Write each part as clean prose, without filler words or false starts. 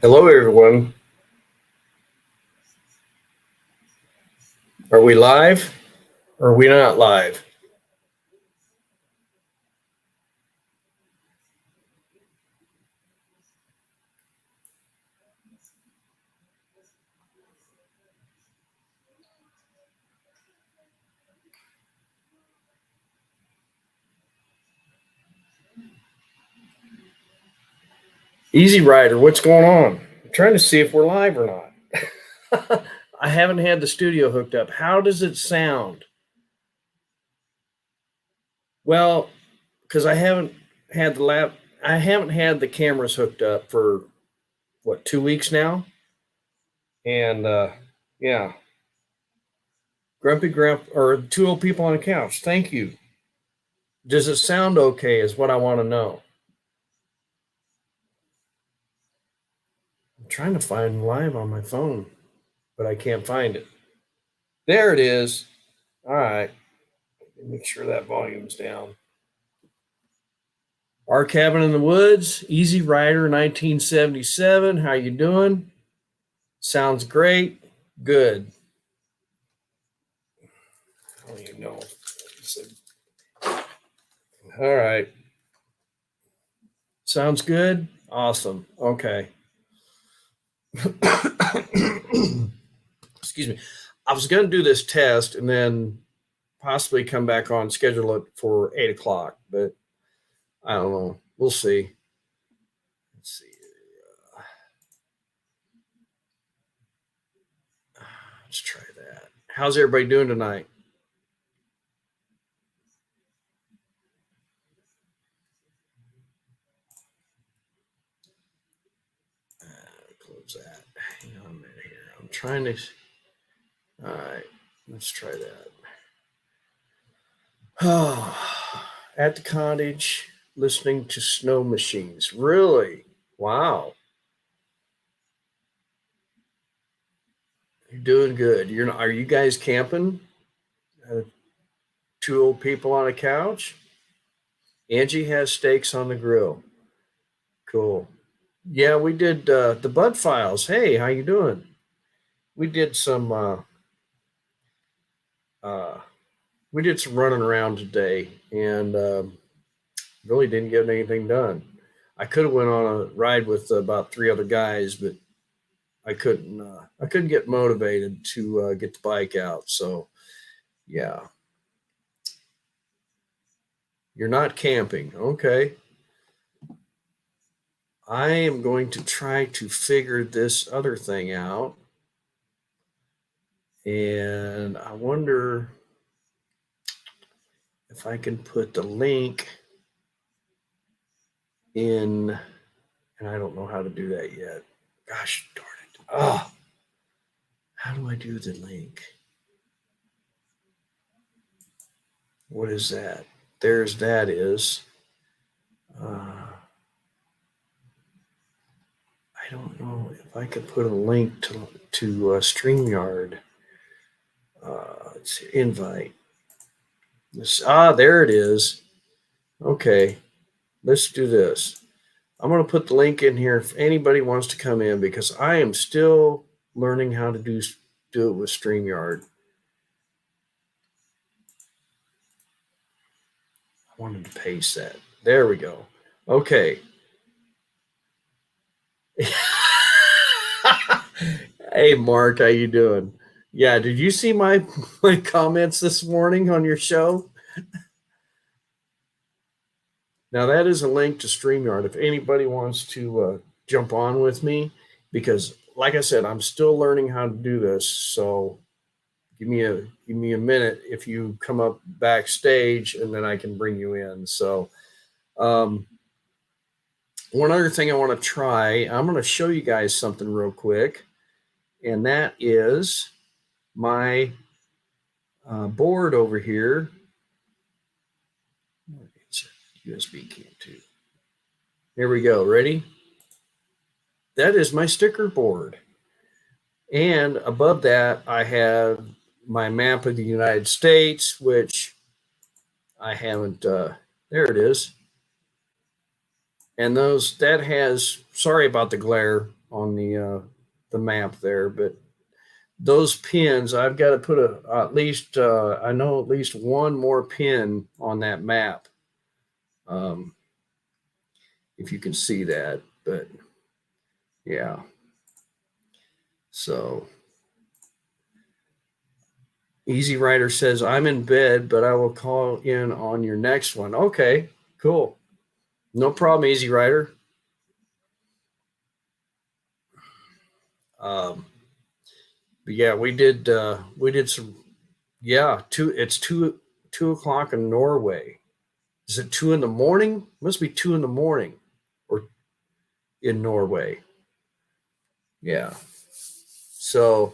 Hello, everyone. Are we live or are we not live? Easy Rider, what's going on? I'm trying to see if we're live or not. I haven't had the studio hooked up. How does it sound? Well, because I haven't had the cameras hooked up for what 2 weeks now, and yeah, Grumpy Grump or two old people on a couch. Thank you. Does it sound okay? Is what I want to know. I'm trying to find live on my phone, but I can't find it. There it is. All right. Make sure that volume's down. Our Cabin in the Woods, Easy Rider 1977. How you doing? Sounds great. Good. I don't even know. All right. Sounds good. Awesome. Okay. Excuse me. I was going to do this test and then possibly come back on, schedule it for 8 o'clock, but I don't know. We'll see. Let's see. Let's try that. How's everybody doing tonight? Close that. Hang on a minute here. I'm trying to. All right. Let's try that. Oh, at the cottage, listening to snow machines. Really? Wow. You're doing good. You're not, are you guys camping? Uh, two old people on a couch? Angie has steaks on the grill. Cool. Yeah, we did the Bud Files. Hey, how you doing? We did some uh, we did some running around today, and really didn't get anything done. I could have went on a ride with about three other guys, but I couldn't. I couldn't get motivated to get the bike out. So yeah, you're not camping, okay? I am going to try to figure this other thing out, and I wonder if I can put the link in. And I don't know how to do that yet. Gosh darn it! Oh, how do I do the link? What is that? There's that is. Uh, I don't know if I could put a link to StreamYard. Let's see, invite. There it is. Okay, let's do this. I'm going to put the link in here if anybody wants to come in because I am still learning how to do it with StreamYard. I wanted to paste that. There we go. Okay. Hey Mark, how you doing? Yeah, did you see my comments this morning on your show? Now that is a link to StreamYard if anybody wants to jump on with me, because like I said, I'm still learning how to do this. So give me a minute if you come up backstage, and then I can bring you in. So um, one other thing I want to try, I'm going to show you guys something real quick, and that is my board over here. It's a USB cam too. Here we go. Ready? That is my sticker board. And above that, I have my map of the United States, which I haven't, there it is. And that has, sorry about the glare on the map there. But those pins, I've got to put at least I know at least one more pin on that map. If you can see that, but yeah. So Easy Rider says, I'm in bed, but I will call in on your next one. Okay, cool. No problem, Easy Rider. But yeah, we did some, yeah, it's 2 o'clock in Norway. Is it 2 in the morning? Must be 2 in the morning or in Norway. Yeah. So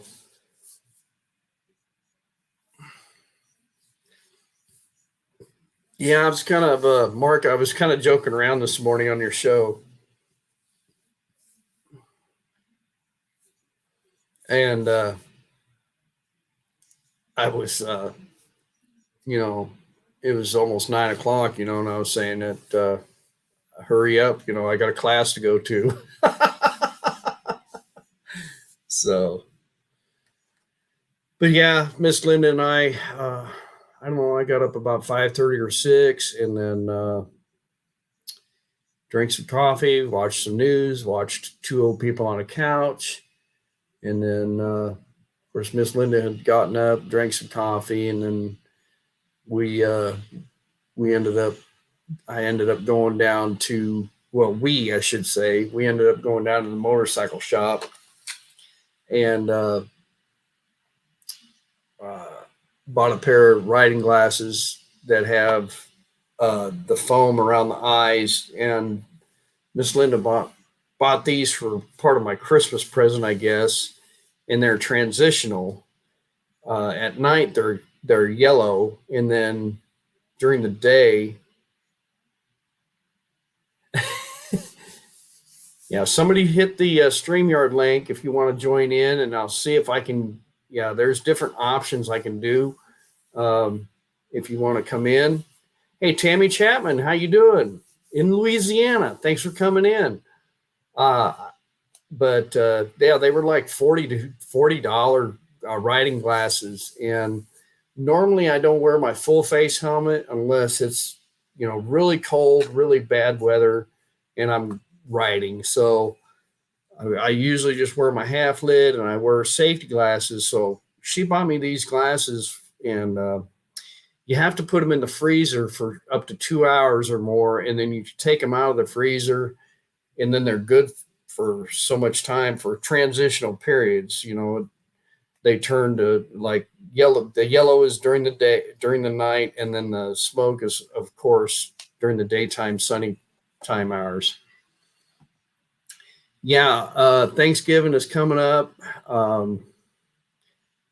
yeah, I was kind of Mark, I was kind of joking around this morning on your show. And I was it was almost 9 o'clock, and I was saying that hurry up, I got a class to go to. So, but yeah, Miss Linda and I don't know, I got up about 5:30 or 6, and then drank some coffee, watched some news, watched two old people on a couch, and then of course Miss Linda had gotten up, drank some coffee, and then we we ended up I ended up going down to, well, I should say, we ended up going down to the motorcycle shop and bought a pair of riding glasses that have the foam around the eyes. And Miss Linda bought these for part of my Christmas present, I guess. And they're transitional. At night, they're yellow, and then during the day, yeah, somebody hit the StreamYard link if you want to join in, and I'll see if I can. Yeah, there's different options I can do if you want to come in. Hey, Tammy Chapman, how you doing in Louisiana? Thanks for coming in. But yeah, they were like $40 riding glasses, and normally I don't wear my full face helmet unless it's really cold, really bad weather, and I'm riding. So I usually just wear my half lid, and I wear safety glasses. So she bought me these glasses, and you have to put them in the freezer for up to 2 hours or more, and then you take them out of the freezer, and then they're good for so much time for transitional periods. They turn to like yellow. The yellow is during the day, during the night, and then the smoke is, of course, during the daytime, sunny time hours. Yeah, Thanksgiving is coming up.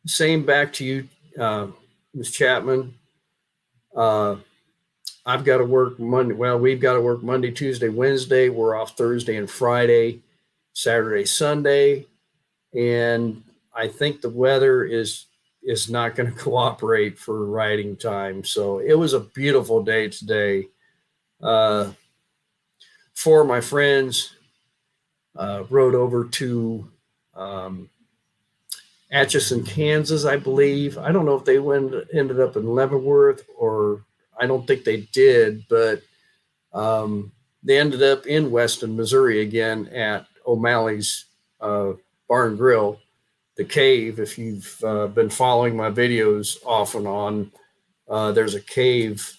Same back to you, Ms. Chapman. I've got to work Monday. Well, we've got to work Monday, Tuesday, Wednesday. We're off Thursday and Friday, Saturday, Sunday, and I think the weather is not going to cooperate for riding time. So it was a beautiful day today. Four of my friends rode over to Atchison, Kansas, I believe. I don't know if they ended up in Leavenworth, or I don't think they did, but they ended up in Weston, Missouri again at O'Malley's Bar and Grill, the cave. If you've been following my videos off and on, there's a cave.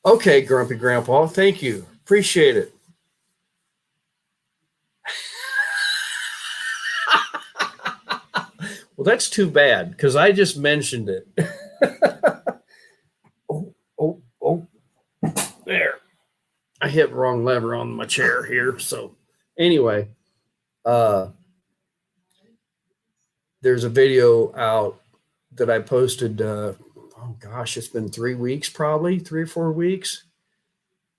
Okay, Grumpy Grandpa, thank you. Appreciate it. Well, that's too bad because I just mentioned it. Oh, there. I hit the wrong lever on my chair here. So anyway, there's a video out that I posted. Oh gosh, it's been 3 weeks, probably 3 or 4 weeks,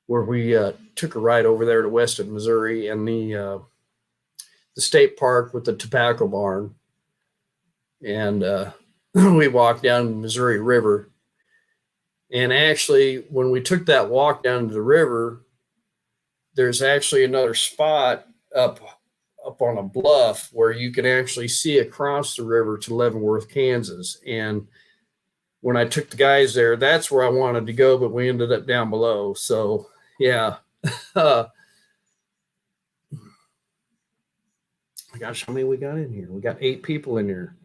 where we took a ride over there to Weston, Missouri, and the state park with the tobacco barn, and we walked down the Missouri River. And actually, when we took that walk down to the river, there's actually another spot up up on a bluff where you can actually see across the river to Leavenworth, Kansas. And when I took the guys there, that's where I wanted to go, but we ended up down below. So yeah. Gosh, how many we got in here? We got 8 people in here.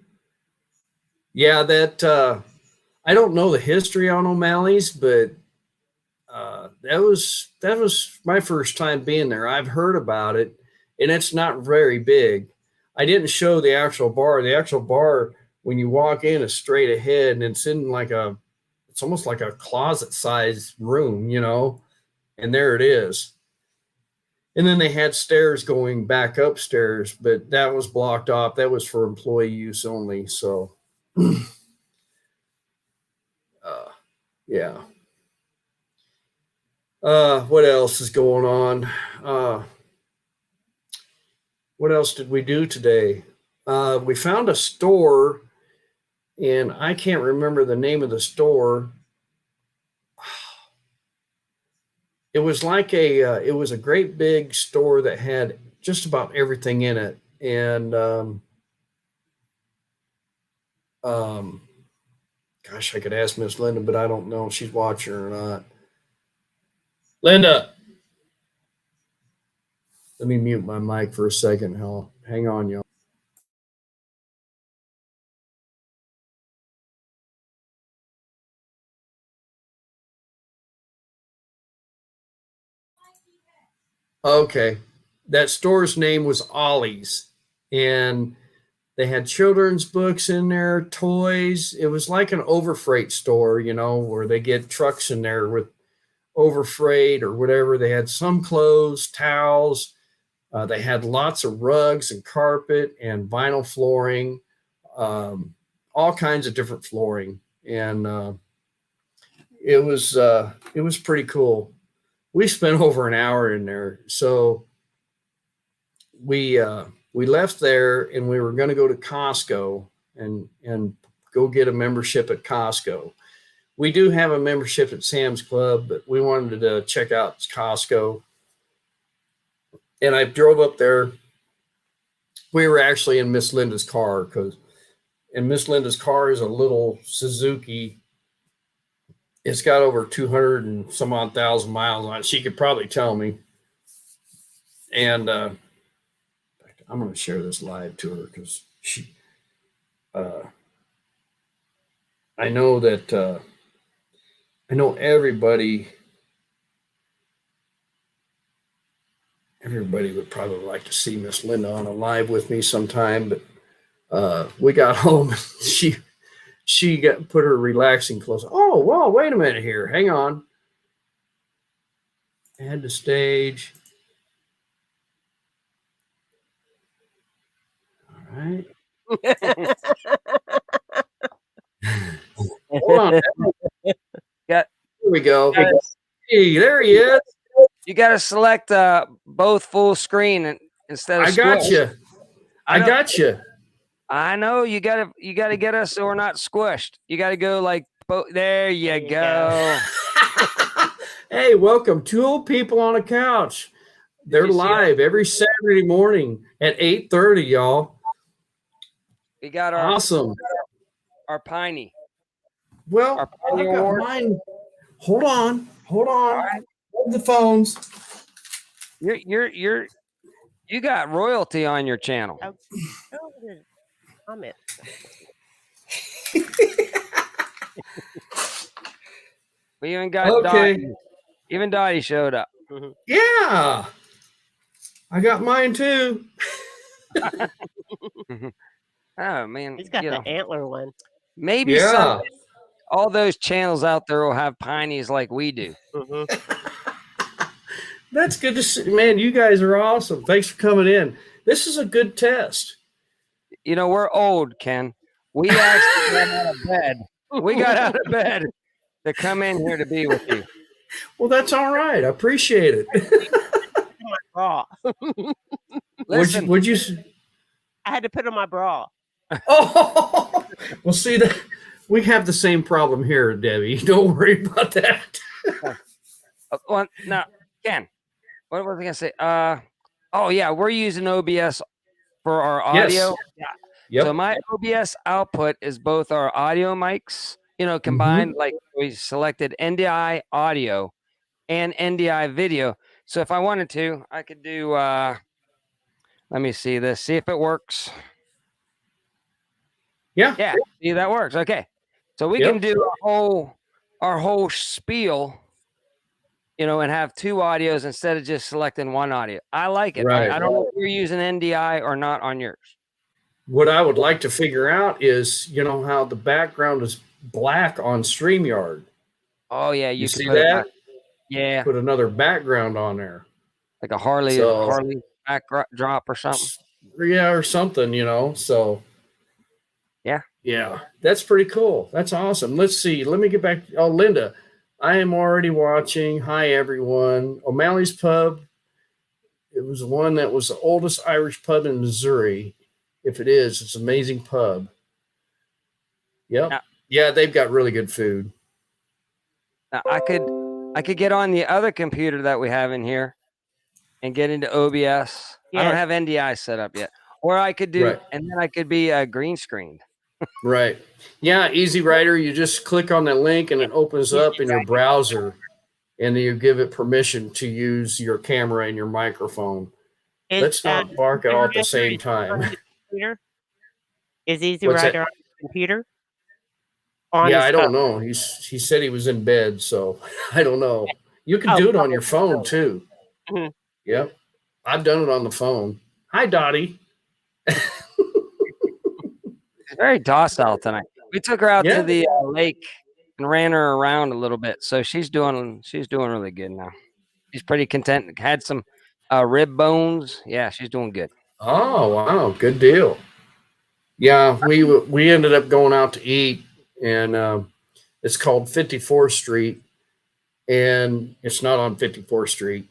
Yeah, that I don't know the history on O'Malley's, but that was my first time being there. I've heard about it, and it's not very big. I didn't show the actual bar. The actual bar, when you walk in, is straight ahead, and it's in it's almost like a closet-sized room, and there it is. And then they had stairs going back upstairs, but that was blocked off. That was for employee use only. So, yeah. What else is going on? What else did we do today? We found a store, and I can't remember the name of the store. It was like it was a great big store that had just about everything in it. And, gosh, I could ask Miss Linda, but I don't know if she's watching or not. Linda, let me mute my mic for a second. Hang on, y'all. Okay. That store's name was Ollie's, and they had children's books in there, toys. It was like an overfreight store, where they get trucks in there with overfreight or whatever. They had some clothes, towels. They had lots of rugs and carpet and vinyl flooring, all kinds of different flooring. And it was pretty cool. We spent over an hour in there. So we left there, and we were going to go to Costco and go get a membership at Costco. We do have a membership at Sam's Club, but we wanted to check out Costco. And I drove up there. We were actually in Miss Linda's car, and Miss Linda's car is a little Suzuki. It's got over 200 and some odd thousand miles on it. She could probably tell me. And I'm going to share this live to her because I know that I know everybody would probably like to see Miss Linda on a live with me sometime, but we got home. She put her relaxing clothes. Oh, wow, wait a minute here. Hang on. Add to stage. All right. Hold on. There we go. Hey, there he is. You got to select both full screen instead of I got you. I got you. I know you got to get us so we're not squished. You got to go like there you go. Hey, welcome. 2 old people on a couch. They're live every Saturday morning at 8:30, y'all. We got our awesome. Our Piney. Well, I got mine. Hold on. Right. Hold the phones. You got royalty on your channel. Comment. We even got Dottie. Even Dottie showed up. Yeah. I got mine too. Oh man. He's got the antler one. Maybe all those channels out there will have Pineys like we do. That's good to see. Man, you guys are awesome. Thanks for coming in. This is a good test. We're old, Ken. We actually got out of bed. We got out of bed to come in here to be with you. Well, that's all right. I appreciate it. My bra. Listen, would you? I had to put on my bra. Oh, well, see that we have the same problem here, Debbie. Don't worry about that. Well, now, Ken, what was I gonna say? Oh yeah, we're using OBS for our Yes. audio. Yep. So my OBS output is both our audio mics, combined. Like we selected NDI audio and NDI video. So if I wanted to, I could do. Let me see this. See if it works. Yeah. Yeah, see that works. Okay, so we Yep. can do our whole spiel, and have two audios instead of just selecting one audio. I like it. Right. I don't know if you're using NDI or not on yours. What I would like to figure out is, how the background is black on StreamYard. Oh yeah, You you can see put it that? back. Yeah, Put another background on there. like a Harley So- backdrop or something. Yeah, or something, So Yeah. Yeah. That's pretty cool. That's awesome. Let's see. Let me get back. Oh, Linda, I am already watching. Hi, everyone. O'Malley's Pub. It was one that was the oldest Irish pub in Missouri. If it is, it's an amazing pub. Yep. Now- Yeah, they've got really good food. Now, I could get on the other computer that we have in here and get into OBS. I don't Yes. have NDI set up yet. Or I could do, Right. and then I could be green screened. Right. Yeah, Easy Writer, you just click on the link and it opens up in your browser and you give it permission to use your camera and your microphone. Let's not bark at all at the same time. Computer? Is Easy What's that? Rider on the computer? On Yeah, his I don't phone? know. He said he was in bed, so I don't know. You can Oh, do it on your phone too. Mhm. Yep. I've done it on the phone. Hi, Dottie. She's very docile tonight. We took her out Yeah. to the lake and ran her around a little bit. So she's doing really good now. She's pretty content. Had some rib bones. Yeah, she's doing good. Oh, wow. Good deal. Yeah, we ended up going out to eat, and it's called 54th Street, and it's not on 54th Street.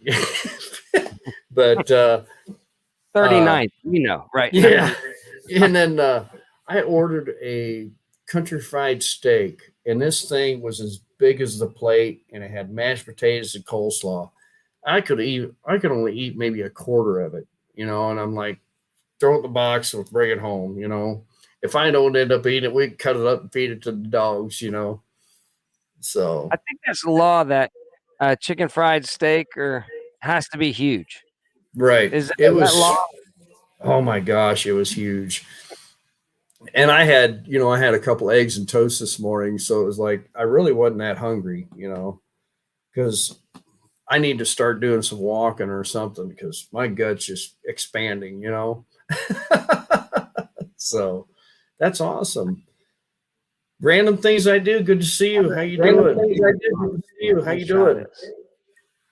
But 39th, right? yeah. And then I ordered a country fried steak, and this thing was as big as the plate, and it had mashed potatoes and coleslaw. I could only eat maybe a quarter of it, and I'm like, throw it in the box and bring it home, If I don't end up eating it, we can cut it up and feed it to the dogs, So I think there's a law that chicken fried steak has to be huge. right. Is It was that law? Oh my gosh, it was huge. And I had a couple eggs and toast this morning, so it was like I really wasn't that hungry, because I need to start doing some walking or something because my gut's just expanding, So that's awesome. Random things I do. Good to see you. How you doing? Good to see you. How you doing?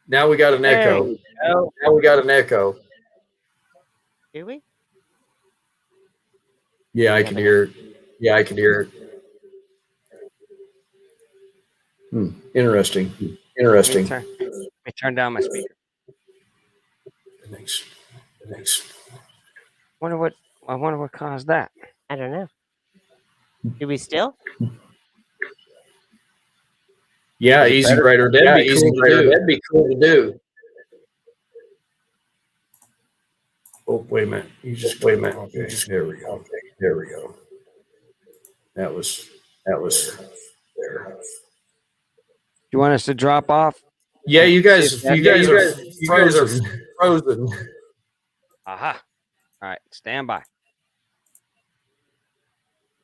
Now we got an echo. Now we got an echo. Do we? Yeah, I can hear it. Yeah, I can hear it. Interesting. Interesting. Let me turn down my speaker. Thanks. I wonder what caused that. I don't know. Do we still? Yeah, Easy Writer. That'd be cool to do. Oh, wait a minute. Wait a minute. Okay, there we go. That was there. You want us to drop off? Yeah, you guys are frozen. Aha. All right, stand by.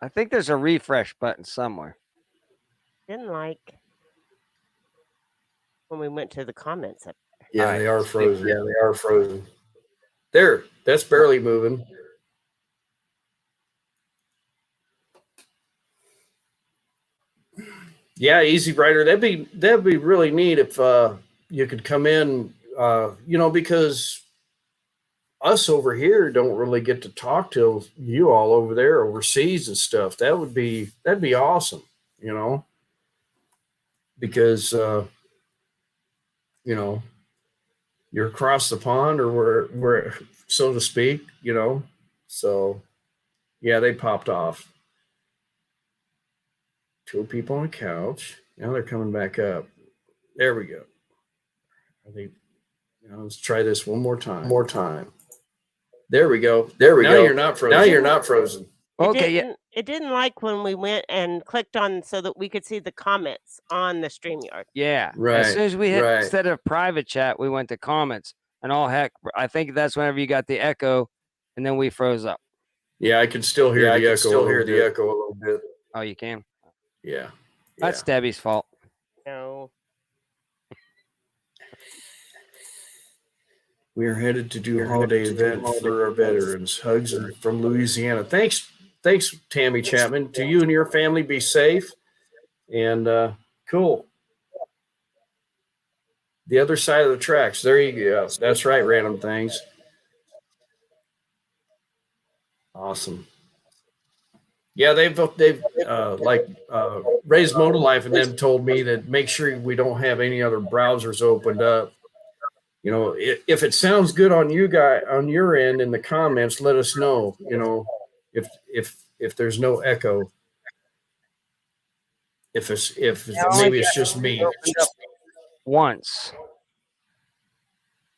I think there's a refresh button somewhere. Didn't like when we went to the comments up. Yeah, All they right. are frozen. There, that's barely moving. Yeah, Easy Writer. That'd be really neat if you could come in, because us over here don't really get to talk to you all over there overseas and stuff. That'd be awesome, because you're across the pond or where so to speak, So yeah, they popped off. 2 people on a couch. Now they're coming back up. There we go. Let's try this one more time. There we go. There we Now go. you're not frozen. Now you're not frozen. Okay, yeah. It didn't like when we went and clicked on so that we could see the comments on the StreamYard. Yeah. Right, As soon as we hit, right. instead of private chat, we went to comments. And all heck, I think that's whenever you got the echo, and then we froze up. Yeah, I can still hear Yeah, I the can echo. still a hear little the bit. echo a little bit. Oh, you can? Yeah. That's Debbie's fault. No. We are headed to do a holiday event for our veterans. Hugs from Louisiana. Thanks, Tammy Chapman. To you and your family, be safe. And cool. The other side of the tracks. There you go. That's right, Random Things. Awesome. Yeah, they've Raised Moto Life and them told me that make sure we don't have any other browsers opened up. You know, if it sounds good on you guys on your end in the comments, let us know. You know, if there's no echo, if maybe it's just me. Once.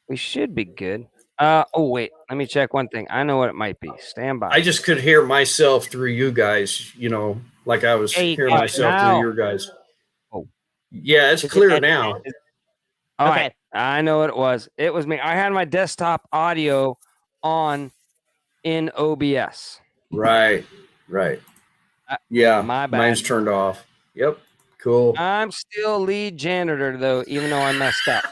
We should be good. Oh wait, let me check one thing. I know what it might be. Stand by. I just could hear myself through you guys. You know, like I was Hey, hearing myself now. through your guys. Oh. Yeah, it's Is it clear edited? now. All Okay. right, I know what it was. It was me. I had my desktop audio on in OBS. Right. Yeah, My bad. mine's turned off. Yep, cool. I'm still lead janitor though, even though I messed up.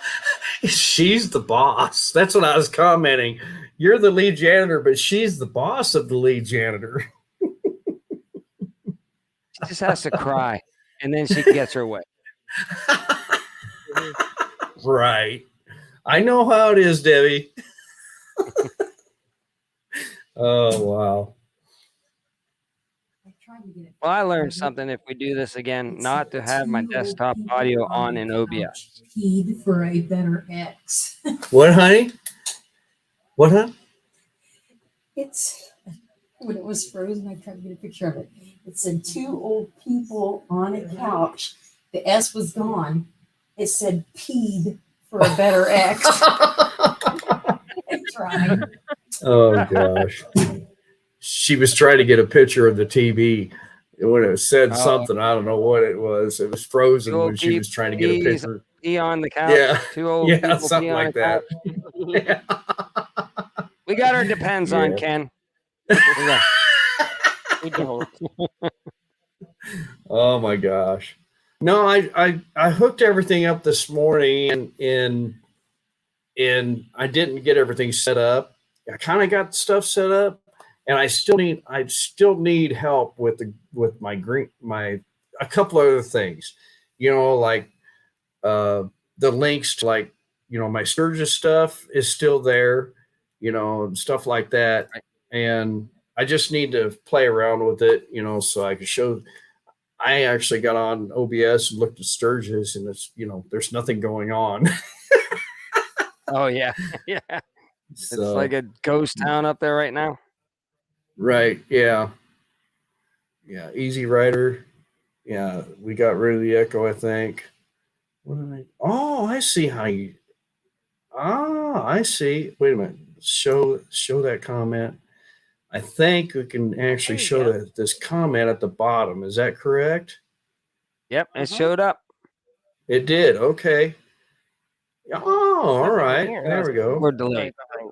She's the boss. That's what I was commenting. You're the lead janitor, but she's the boss of the lead janitor. She just has to cry, and then she gets her way. Right. I know how it is, Debbie. Oh, wow. Well, I learned something if we do this again, not to have my desktop audio on in OBS. Peed for a better X. What, honey? What, huh? It's when it was frozen, I tried to get a picture of it. It said 2 old people on a couch. The S was gone. It said peed for a better X. I tried. Oh, gosh. She was trying to get a picture of the TV. When it said Oh. something, I don't know what it was. It was frozen Two when she was trying to get a peas. picture. Pee on the couch. Yeah. 2 old Yeah, people something pee on like the that. couch. We got our depends on Yeah. Ken. We got- We don't. Oh my gosh. No, I hooked everything up this morning and I didn't get everything set up. I kind of got stuff set up and I still need help with a couple other things. You know, like the links to like, you know, my Sturgis stuff is still there, you know, and stuff like that. And I just need to play around with it, you know, so I can show. I actually got on OBS and looked at Sturgis, and it's, you know, there's nothing going on. Oh yeah, yeah. It's So, like a ghost town up there right now. right, yeah, Easy Rider, yeah. We got rid of the echo, I think. What did I? Oh, I see how you. Ah, I see. Wait a minute. Show that comment. I think we can actually There you show go. this comment at the bottom. Is that correct? Yep, it Mhm. showed up. It did. Okay. Oh, all Nothing right. here. There we go. We're Okay, delayed. behind.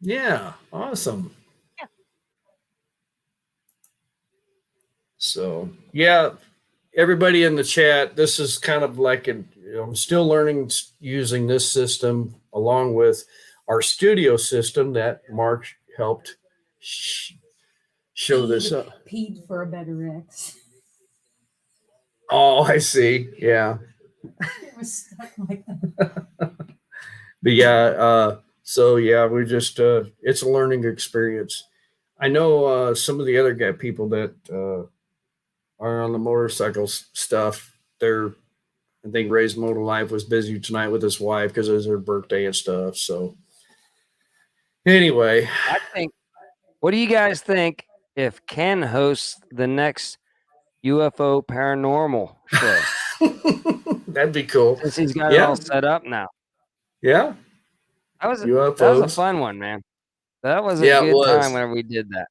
Yeah. Awesome. Yeah. So, yeah, everybody in the chat, this is kind of like I'm still learning using this system along with our studio system that Mark helped show this up. Peed for a better X. Oh, I see. Yeah. It was stuck like that. But yeah, so yeah, we just it's a learning experience. I know some of the other people that are on the motorcycle stuff. I think Ray's Motor Life was busy tonight with his wife because it was her birthday and stuff. So anyway, I think. What do you guys think if Ken hosts the next UFO paranormal show? that'd be cool. Since he's got it Yeah. all set up now. Yeah. That was a UFOs. fun one, man. That was a Yeah, it good time was. whenever we did that.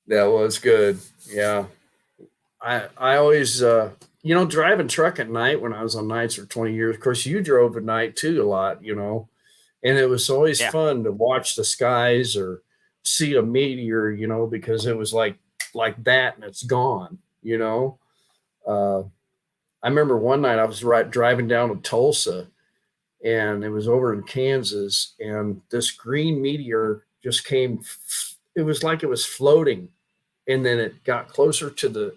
That was good. Yeah. I always driving truck at night when I was on nights for 20 years. Of course, you drove at night too a lot, and it was always Yeah. fun to watch the skies or see a meteor, because it was like that and it's gone, I remember one night I was driving down to Tulsa, and it was over in Kansas, and this green meteor just came. It was like it was floating, and then it got closer to the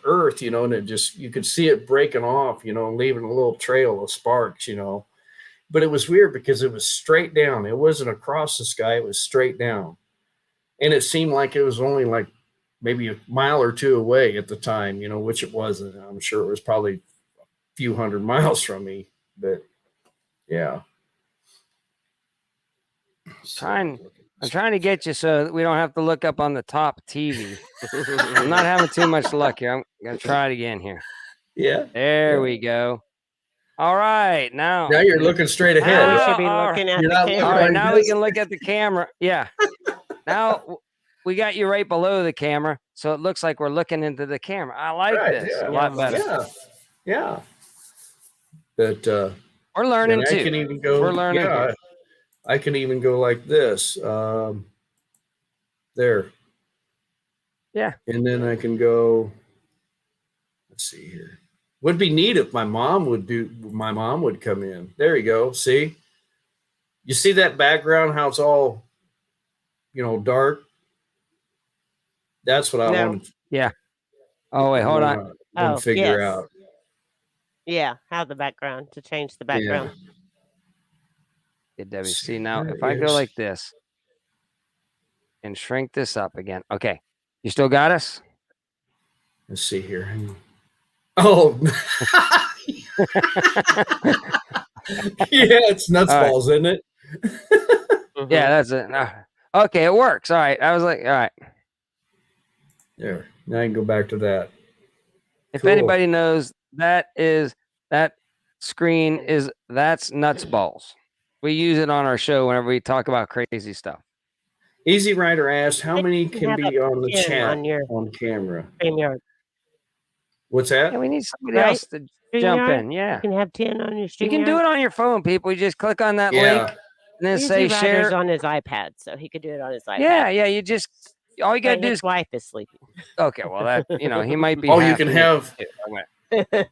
earth, and it just, you could see it breaking off, leaving a little trail of sparks, but it was weird because it was straight down. It wasn't across the sky, it was straight down, and it seemed like it was only like maybe a mile or two away at the time, which it wasn't. I'm sure it was probably a few hundred miles from me, but yeah. I'm trying to get you so that we don't have to look up on the top TV. I'm not having too much luck here. I'm gonna try it again here. Yeah. There we go. All right, now You're looking straight Now ahead. we Ah, should be all looking at You're the not looking all camera. right, like now we this. can look at the camera. Yeah. Now we got you right below the camera, so it looks like we're looking into the camera. I like Right, this yeah. a lot better. Yeah. But We're learning then I too. can even go. We're learning here. I can even go like this. There. Yeah. And then I can go. Let's see here. Would be neat if my mom would come in. There you go. See? You see that background, how it's all, dark? That's what I No. wanted. Oh wait, hold on. Oh, Figure yes. out. Yeah, have the background to change the background. Yeah, Debbie. Let's See see, now, there if it I go is. like this and shrink this up again. Okay, you still got us? Let's see here. Hang on. Oh, yeah, it's nuts All right. balls, isn't it? Yeah, that's it. Okay, it works. All right. I was like, all right. There. Now I can go back to that. If Cool. anybody knows, that screen that's nuts balls. We use it on our show whenever we talk about crazy stuff. Easy Rider asked, how many can have be a on the pin chat on your on camera? StreamYard. What's that? Yeah, we need somebody Right? else to jump StreamYard? in. Yeah. You can have 10 on your StreamYard. You can do it on your phone, people. You just click on that link Yeah. and then Easy say Rider's share. on his iPad, so he could do it on his iPad. Yeah, you just all you gotta But do his is wife is sleeping. okay. Well, that he might be. Oh, you half can asleep. have Okay.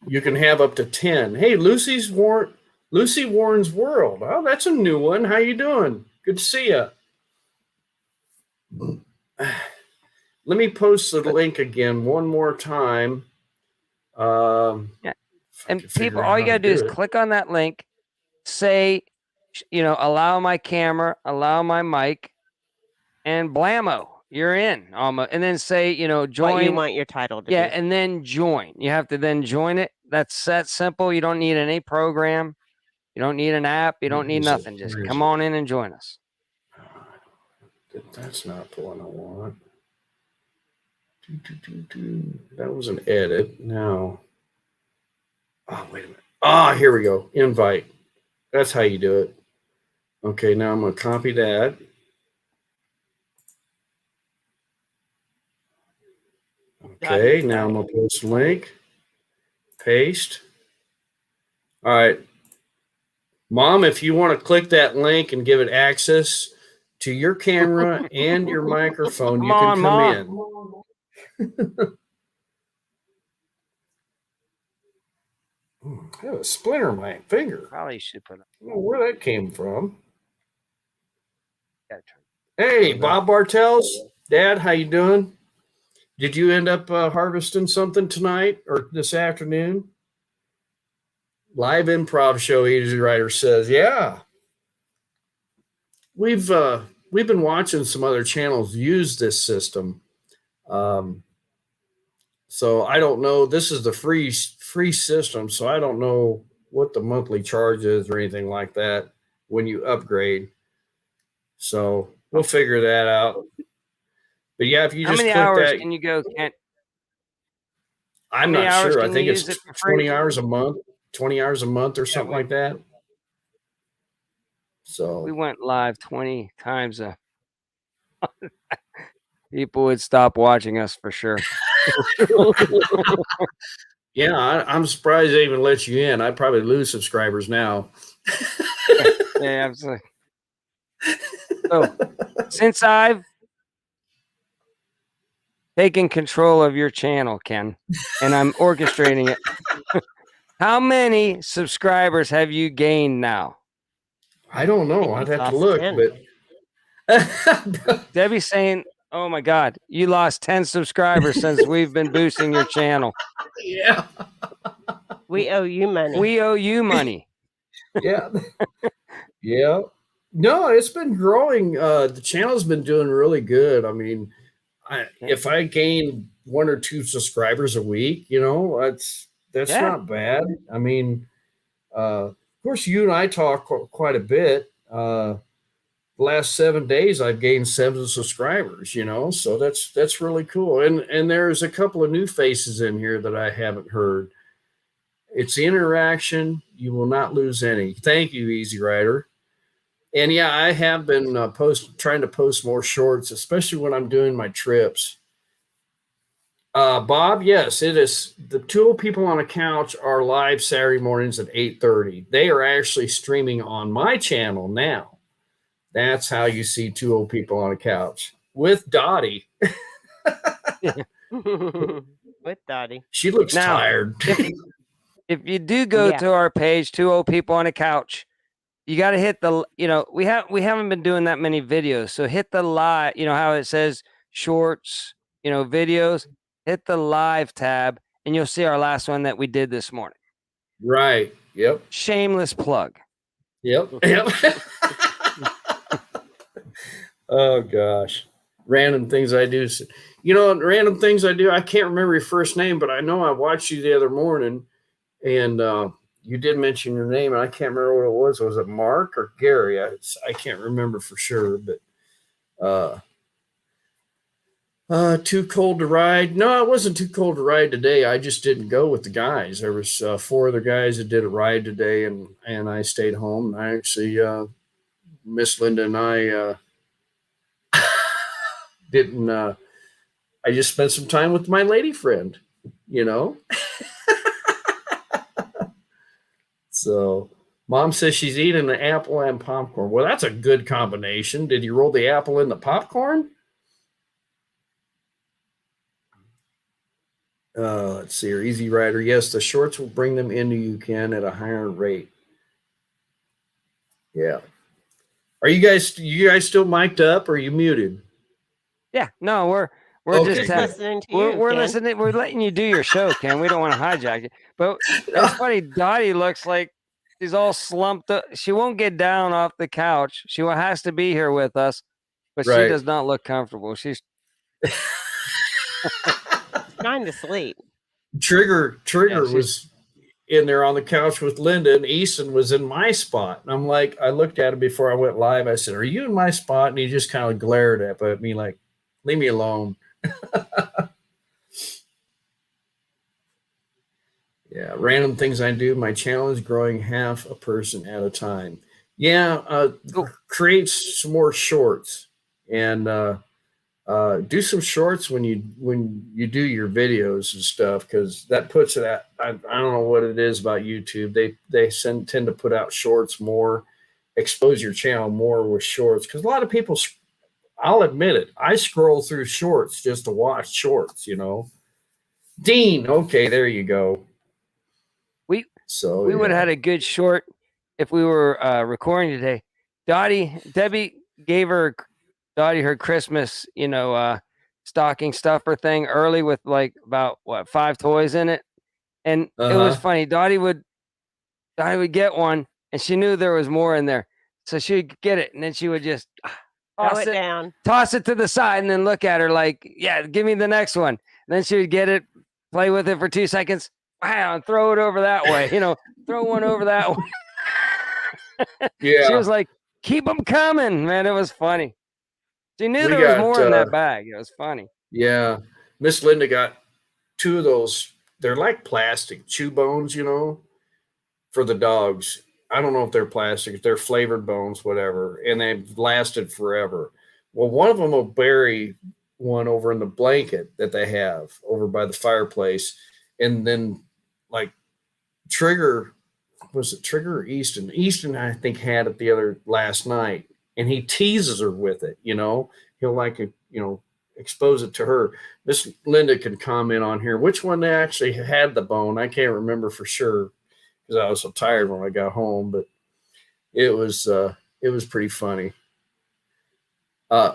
you can have up to 10. Hey, Lucy Warren's World. Oh, that's a new one. How you doing? Good to see you. Let me post the link again one more time. Yeah. if I And can figure people, out all you how gotta do is it. click on that link, say, allow my camera, allow my mic, and blammo, you're in. And then say, join. What you want your title to Yeah, be. and then join. You have to then join it. That's that simple. You don't need any program. You don't need an app. You don't need Where is it? nothing. Just Where is come it? on in and join us. That's not the one I want. That was an edit. Now. Oh, wait a minute. Here we go. Invite. That's how you do it. Okay, now I'm going to copy that. Okay, now I'm going to post a link. Paste. All right. Mom, if you want to click that link and give it access to your camera and your microphone, you Come can on, come in. I have a splinter in my finger. Probably should put. I don't know where that came from. Gotta turn. Hey, Bob Bartels, Dad, how you doing? Did you end up harvesting something tonight or this afternoon? Live improv show, Easy Rider says, yeah. We've been watching some other channels use this system. So I don't know. This is the free system, so I don't know what the monthly charge is or anything like that when you upgrade. So we'll figure that out. But yeah, if you How just many click hours that, can you go, Kent? I'm many not hours sure. I can think you it's use it for free? 20 hours a month, 20 hours a month or something like that. So we went live 20 times. People would stop watching us for sure. yeah, I'm surprised they even let you in. I'd probably lose subscribers now. Yeah, absolutely. So since I've taken control of your channel, Ken, and I'm orchestrating it, how many subscribers have you gained now? I don't know. think I'd he's have to lost look, 10. but Debbie's saying, "Oh my God, you lost 10 subscribers since we've been boosting your channel. yeah, We owe you money. We owe you money." yeah, yeah. No, it's been growing. The channel's been doing really good. I mean, if I gain 1 or 2 subscribers a week, that's Yeah. not bad. I mean, of course, you and I talk quite a bit. The last 7 days, I've gained 7 subscribers. So that's really cool. And there's a couple of new faces in here that I haven't heard. It's the interaction. You will not lose any. Thank you, Easy Rider. And yeah, I have been trying to post more shorts, especially when I'm doing my trips. Bob, yes, it is. The 2 people on a couch are live Saturday mornings at 8:30. They are actually streaming on my channel now. That's how you see 2 old people on a couch with Dottie. With Dottie. She looks Now, tired. If you do go Yeah. to our page, 2 old people on a couch, you got to hit the, we haven't been doing that many videos. So hit the live, how it says shorts, videos, hit the live tab and you'll see our last one that we did this morning. Right. Yep. Shameless plug. Yep. Yep. Oh gosh. Random things I do. Random things I do. I can't remember your first name, but I know I watched you the other morning and you did mention your name and I can't remember what it was. Was it Mark or Gary? I can't remember for sure, but too cold to ride. No, it wasn't too cold to ride today. I just didn't go with the guys. There was 4 other guys that did a ride today and I stayed home. I actually, Miss Linda and I, didn't, I just spent some time with my lady friend, So Mom says she's eating an apple and popcorn. Well, that's a good combination. Did you roll the apple in the popcorn? Let's see here. Easy Rider. Yes, the shorts will bring them into you, Ken, at a higher rate. Yeah. Are you guys still mic'd up or are you muted? Yeah, no, we're Okay, just good. Listening to we're, you, we're Ken. listening. We're letting you do your show, Ken. We don't want to hijack it. But it's funny. Dottie looks like she's all slumped up. She won't get down off the couch. She has to be here with us, but she Right. does not look comfortable. She's Trying to sleep. Trigger she's- was in there on the couch with Linda, and Easton was in my spot. And I'm like, I looked at him before I went live. I said, "Are you in my spot?" And he just kind of glared at me like, "Leave me alone." Yeah, random things I do. My channel is growing half a person at a time. Yeah, create some more shorts and do some shorts when you do your videos and stuff, because that puts it at, I don't know what it is about YouTube. They tend to put out shorts more, expose your channel more with shorts, because a lot of people, I'll admit it, I scroll through shorts just to watch shorts. Dean, okay, there you go. We would have had a good short if we were recording today. Debbie gave Dottie her Christmas, stocking stuffer thing early with like about 5 toys in it, and it was funny. Dottie would get one, and she knew there was more in there, so she'd get it, and then she would just Throw it down. toss it to the side, and then look at her like, "Yeah, give me the next one." And then she would get it, play with it for 2 seconds. Wow, and throw it over that way. Throw one over that way. Yeah. She was like, "Keep them coming, man." It was funny. She knew We there was got, more in that bag. It was funny. Yeah. Miss Linda got 2 of those. They're like plastic chew bones, for the dogs. I don't know if they're plastic, if they're flavored bones, whatever, and they've lasted forever. Well, one of them will bury one over in the blanket that they have over by the fireplace, and then like Trigger, was it Trigger or Easton? Easton, I think, had it the other last night, and he teases her with it. He'll like expose it to her. Miss Linda can comment on here which one they actually had the bone. I can't remember for sure because I was so tired when I got home, but it was pretty funny.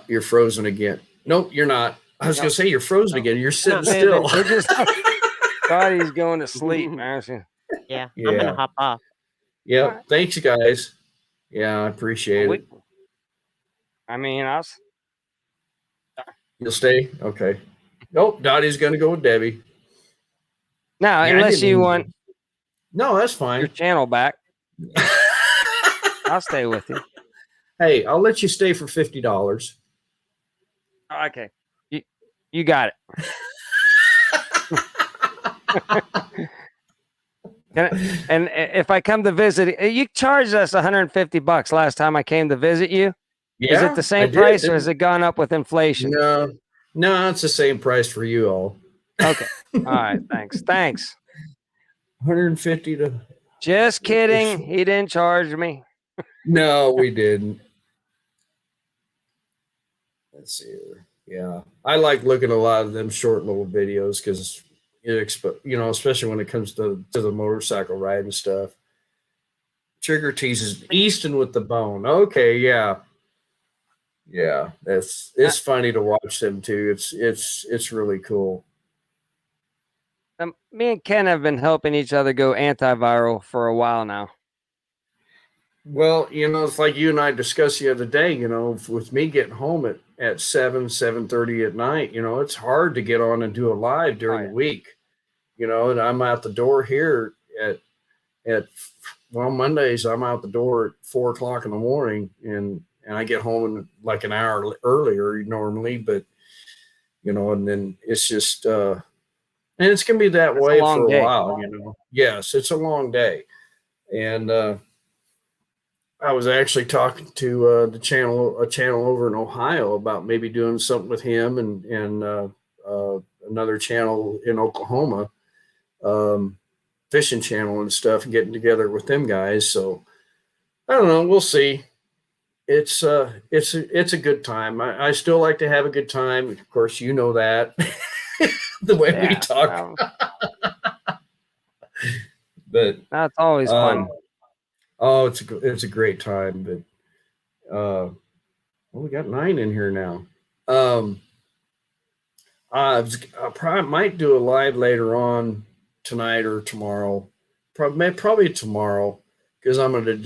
You're frozen again. Nope, you're not. I was gonna say you're frozen again. You're sitting still. They just thought he's going to sleep, man. Yeah, I'm gonna hop off. Yeah. All right. Thanks, you guys. Yeah, I appreciate it. You'll stay? Okay. Nope, Dottie's gonna go with Debbie. No, Yeah, I unless didn't you even- want No, that's your fine. channel back, I'll stay with you. Hey, I'll let you stay for $50. Okay, you got it. And if I come to visit, you charged us $150 last time I came to visit you. Yeah, Is it the I same did, price or didn't has it gone up with inflation? No, it's the same price for you all. Okay. All right. Thanks. 150 to. Just kidding. He didn't charge me. No, we didn't. Let's see here. Yeah, I like looking at a lot of them short little videos because especially when it comes to the motorcycle ride and stuff. Trigger teases Easton with the bone. Okay, yeah. It's funny to watch them too. It's really cool. Me and Ken have been helping each other go antiviral for a while now. Well, it's like you and I discussed the other day, with me getting home at 7:30 at night, it's hard to get on and do a live during the week, and I'm out the door here at Mondays, I'm out the door at 4:00 in the morning and I get home in like an hour earlier normally, but, and then it's just, and it's going to be that way for a while, Yes, it's a long day. And, I was actually talking to a channel over in Ohio about maybe doing something with him and another channel in Oklahoma, fishing channel and stuff, and getting together with them guys. So I don't know. We'll see. It's a good time. I still like to have a good time. Of course, you know that the way we talk. But that's always fun. Oh, it's a great time, but we got 9 in here now. I probably might do a live later on tonight or tomorrow. Probably tomorrow, because I'm going to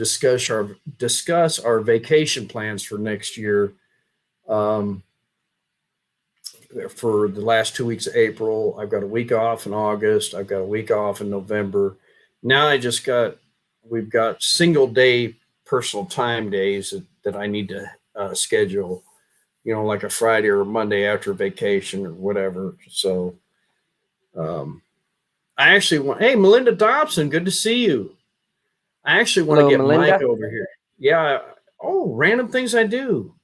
discuss our vacation plans for next year. For the last 2 weeks of April, I've got a week off in August. I've got a week off in November. Now we've got single day personal time days that I need to schedule, like a Friday or a Monday after vacation or whatever. So I actually hey, Melinda Dobson, good to see you. I actually want to get Melinda? Mike over here. Yeah. Oh, random things I do.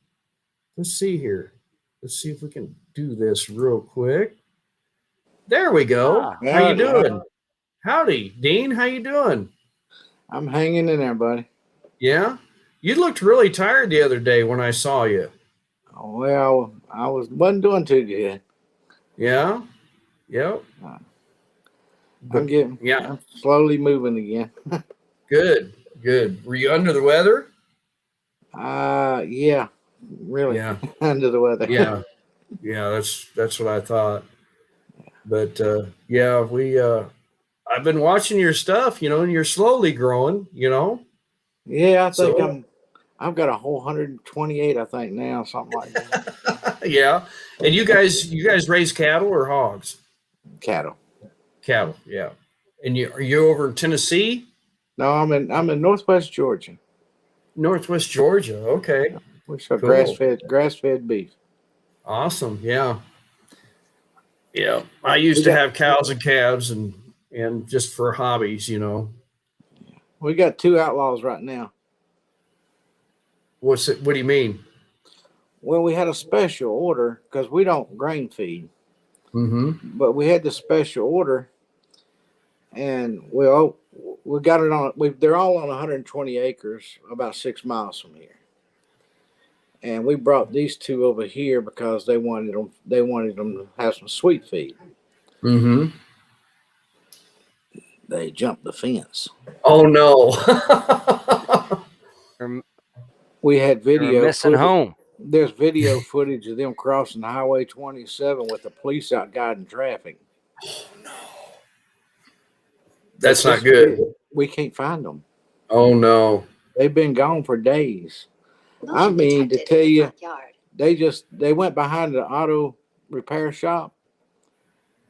Let's see here. Let's see if we can do this real quick. There we go. How you doing? Howdy, Dean. How you doing? I'm hanging in there, buddy. Yeah, you looked really tired the other day when I saw you. Oh, well, I wasn't doing too good. Yeah, yep. I'm slowly moving again. Good. Were you under the weather? Yeah, really. Yeah, Under the weather. yeah. That's what I thought. But I've been watching your stuff, and you're slowly growing, Yeah, I think I've got a whole 128, I think now, something like that. Yeah. And you guys raise cattle or hogs? Cattle, yeah. And are you over in Tennessee? No, I'm in Northwest Georgia. Northwest Georgia. Okay. We sell Cool. grass fed beef. Awesome. Yeah. I used to have cows and calves and just for hobbies, We got 2 outlaws right now. What do you mean? Well, we had a special order because we don't grain feed, Mm-hmm. but we had the special order, and we got it on. They're all on 120 acres, about 6 miles from here. And we brought these 2 over here because they wanted them. They wanted them to have some sweet feed. Mm-hmm. They jumped the fence. Oh no. You're, We had you're video missing footage. home. There's video footage of them crossing Highway 27 with the police out guiding traffic. That's not good. We can't find them. Oh no. They've been gone for days. I mean, to tell you, they went behind the auto repair shop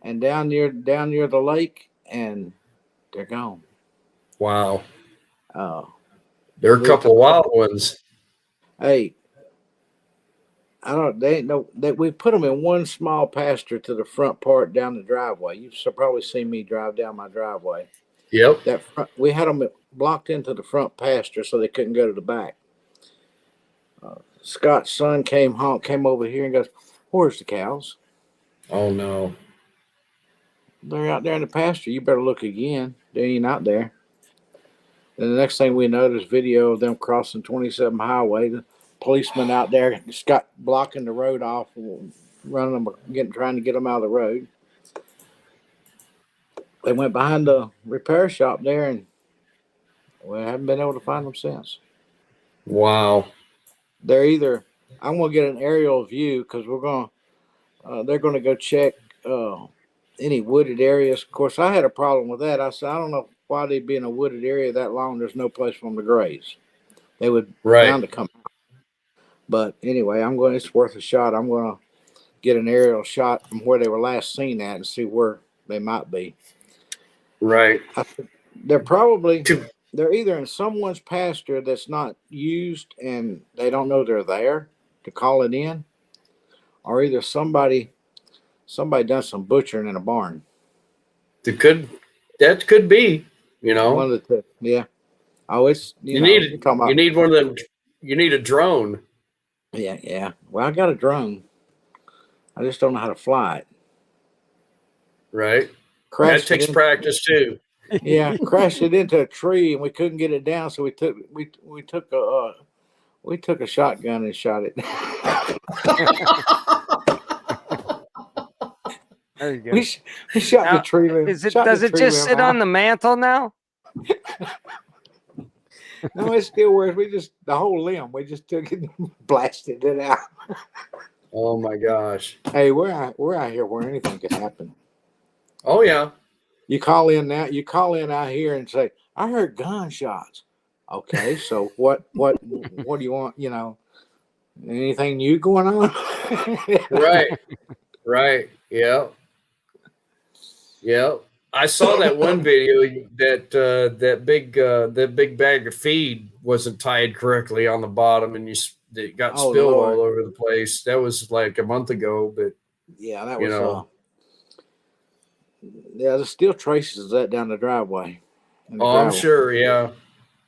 and down near the lake, and they're gone. Wow. There are a couple wild ones. Hey, I don't. They ain't no. We put them in one small pasture to the front part down the driveway. You've probably seen me drive down my driveway. Yep. That front, we had them blocked into the front pasture so they couldn't go to the back. Scott's son came over here and goes, "Where's the cows?" Oh no. They're out there in the pasture. You better look again. They ain't out there. And the next thing we know, there's video of them crossing 27 highway. The policeman out there, Scott blocking the road off, running them, trying to get them out of the road. They went behind the repair shop there, and we haven't been able to find them since. Wow. They're either, I'm going to get an aerial view because they're going to go check any wooded areas. Of course, I had a problem with that. I said, I don't know why they'd be in a wooded area that long. There's no place for them to graze. They would bound to come out. But anyway, it's worth a shot. I'm going to get an aerial shot from where they were last seen at and see where they might be. Right. They're either in someone's pasture that's not used and they don't know they're there to call it in, or either somebody done some butchering in a barn. That could be, you know. One of the two. Yeah. Oh, it's you need one of them. You need a drone. Yeah. Well, I got a drone. I just don't know how to fly it. Right. That takes practice too. Yeah, crashed it into a tree and we couldn't get it down, so we took a shotgun and shot it. There you go. We shot Now, the tree limb. Does it just sit on the mantle now? No, it still works. The whole limb. We just took it and blasted it out. Oh my gosh. Hey, we're out here where anything could happen. Oh yeah. You call in out here and say, I heard gunshots. Okay, so what do you want? You know, anything new going on? Right. Yeah. I saw that one video that big bag of feed wasn't tied correctly on the bottom, and it got spilled all over the place. That was like a month ago, but yeah, that was yeah, there's still traces of that down the driveway. I'm sure, yeah.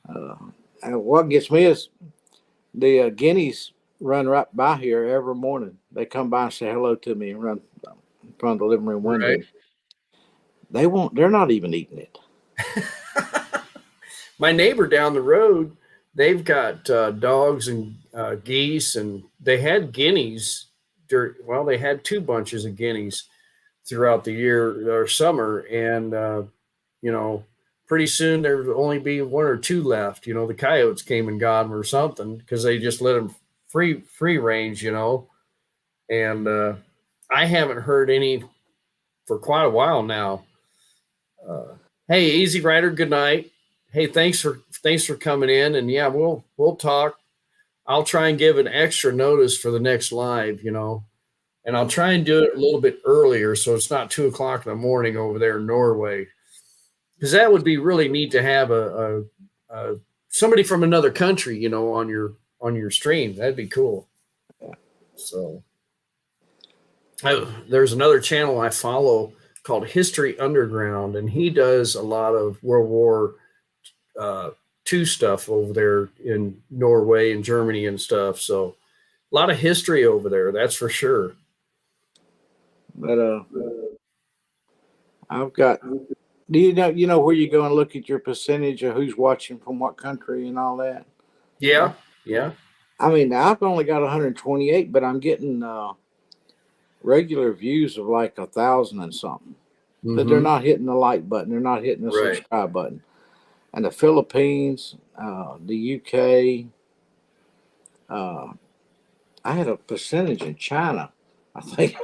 And what gets me is the guineas run right by here every morning. They come by and say hello to me and run in front of the living room window. Right. They're not even eating it. My neighbor down the road, they've got dogs and geese, and they had guineas. They had 2 bunches of guineas throughout the year or summer, and pretty soon there would only be 1 or 2 left. The coyotes came and got them or something because they just let them free range, and I haven't heard any for quite a while now. Hey, Easy Rider, good night. Hey, thanks for coming in, and yeah, we'll talk. I'll try and give an extra notice for the next live, and I'll try and do it a little bit earlier so it's not 2:00 in the morning over there in Norway, because that would be really neat to have a somebody from another country, on your stream. That'd be cool. So there's another channel I follow called History Underground, and he does a lot of World War to stuff over there in Norway and Germany and stuff. So a lot of history over there, that's for sure. But I've got. Do you know where you go and look at your percentage of who's watching from what country and all that? Yeah, yeah. I mean, I've only got 128, but I'm getting regular views of like 1,000 and something. But they're Mhm. not hitting the like button. They're not hitting the Right. subscribe button. And the Philippines, the UK. I had a percentage in China. I think.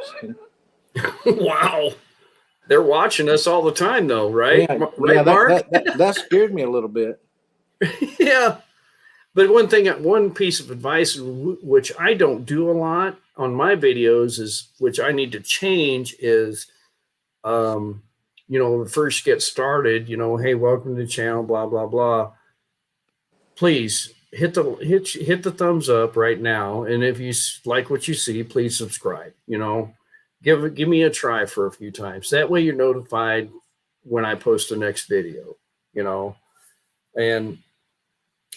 Wow. They're watching us all the time, though, right? Yeah, Right, yeah. Mark? That scared me a little bit. Yeah. But one piece of advice, which I don't do a lot on my videos, is which I need to change is, first get started, hey, welcome to the channel, blah, blah, blah. Please hit the thumbs up right now. And if you like what you see, please subscribe, give me a try for a few times. That way you're notified when I post the next video, and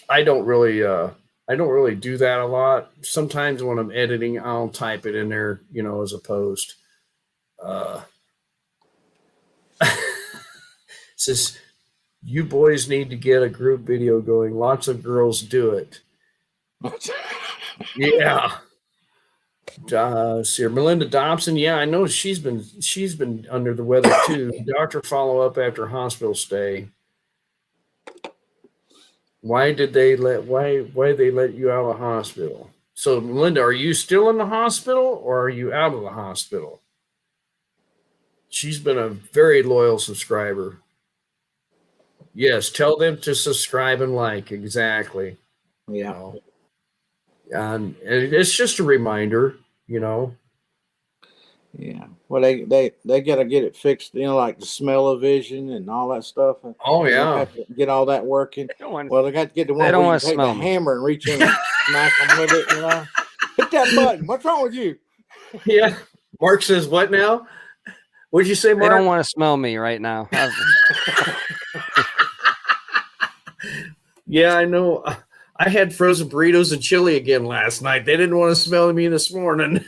I don't really do that a lot. Sometimes when I'm editing, I'll type it in there, as a post. Says, you boys need to get a group video going. Lots of girls do it. Yeah. See, Melinda Dobson. Yeah, I know she's been under the weather too. Doctor follow up after hospital stay. Why did they let you out of the hospital? So, Melinda, are you still in the hospital or are you out of the hospital? She's been a very loyal subscriber. Yes, tell them to subscribe and like. Exactly. Yeah. And it's just a reminder, Yeah. Well, they got to get it fixed, like the smell-o-vision and all that stuff. Oh, They yeah. have to get all that working. They don't want, Well, they got to get the They one don't where you wanna can take the smell me. hammer and reach in and smack them with it. Hit that button. What's wrong with you? Yeah. Mark says, what now? What'd you say, they don't Mark? want to smell me right now. Yeah, I know. I had frozen burritos and chili again last night. They didn't want to smell me this morning.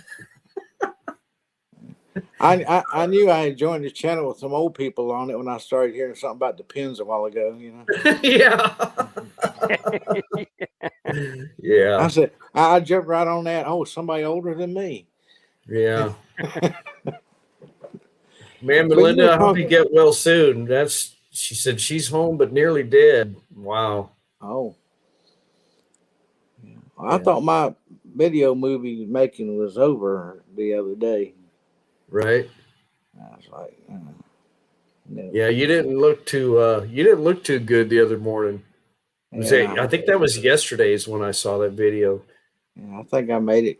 I knew I had joined the channel with some old people on it when I started hearing something about the pins a while ago. Yeah. I Yeah. said I jumped right on that. Oh, somebody older than me. Yeah. Man, But Melinda, you were I hope you talking- get well soon. She said she's home but nearly dead. Wow. Oh. Yeah. I Yeah. thought my video movie making was over the other day. Right. I was like, no. Yeah, you didn't look too good the other morning. Yeah, I think that was yesterday's when I saw that video. I think I made it.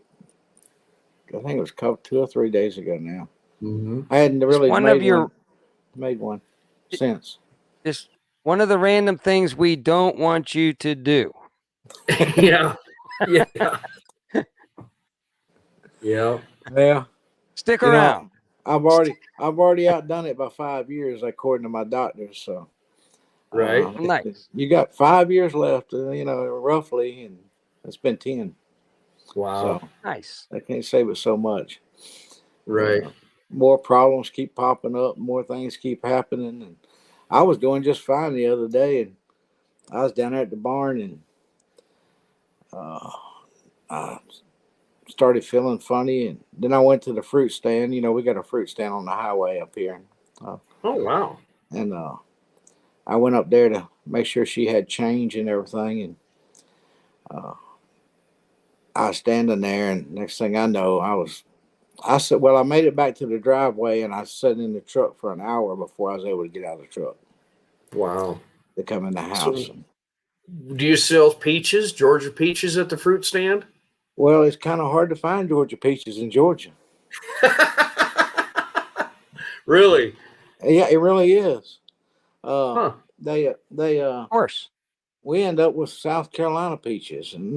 I think it was 2 or 3 days ago now. Mm-hmm. I hadn't really one made of your- one since. Just one of the random things we don't want you to do. Yeah. Yeah. Yeah. Yeah. Stick You know, around. I've already outdone it by 5 years according to my doctors. So Right. Nice. You got 5 years left, roughly, and it's been 10. Wow. So Nice. I can't say but so much. Right. More problems keep popping up, more things keep happening, and I was doing just fine the other day, and I was down there at the barn, and I started feeling funny, and then I went to the fruit stand. We got a fruit stand on the highway up here, Oh, wow. and I went up there to make sure she had change and everything, and I was standing there, and next thing I know, I said, well, I made it back to the driveway, and I sat in the truck for an hour before I was able to get out of the truck Wow. to come in the house. Do you sell peaches, Georgia peaches at the fruit stand? Well, it's kind of hard to find Georgia peaches in Georgia. Really? Yeah, it really is. Huh. They Of course. we end up with South Carolina peaches, and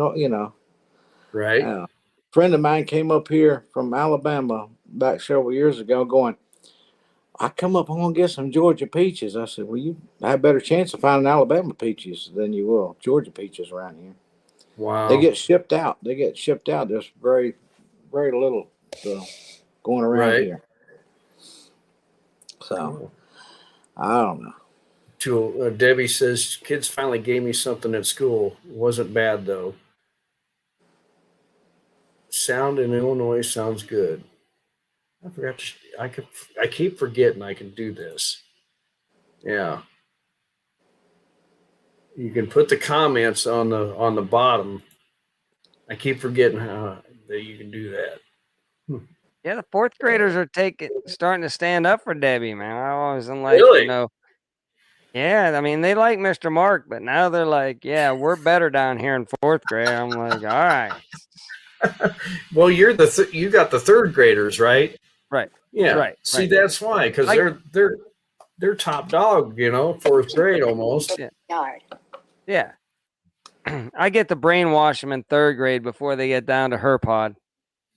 Right. a friend of mine came up here from Alabama back several years ago, going, I come up, I'm gonna get some Georgia peaches. I said, well, you have a better chance of finding Alabama peaches than you will Georgia peaches around here. Wow. They get shipped out. There's very, very little going around Right. here. So Cool. I don't know. Debbie says, kids finally gave me something at school. It wasn't bad, though. Sound in Illinois sounds good. I forgot to, I keep forgetting I can do this. Yeah. You can put the comments on the bottom. I keep forgetting how that you can do that. Yeah, the fourth graders are starting to stand up for Debbie, man. I always am like, Really? you know, yeah, I mean, they like Mr. Mark, but now they're like, yeah, we're better down here in fourth grade. I'm like, all right. Well, you're you got the third graders, right? Right. Yeah. Right, See, right. that's why, because they're top dog, fourth grade almost. Yeah. I get to brainwash them in third grade before they get down to her pod.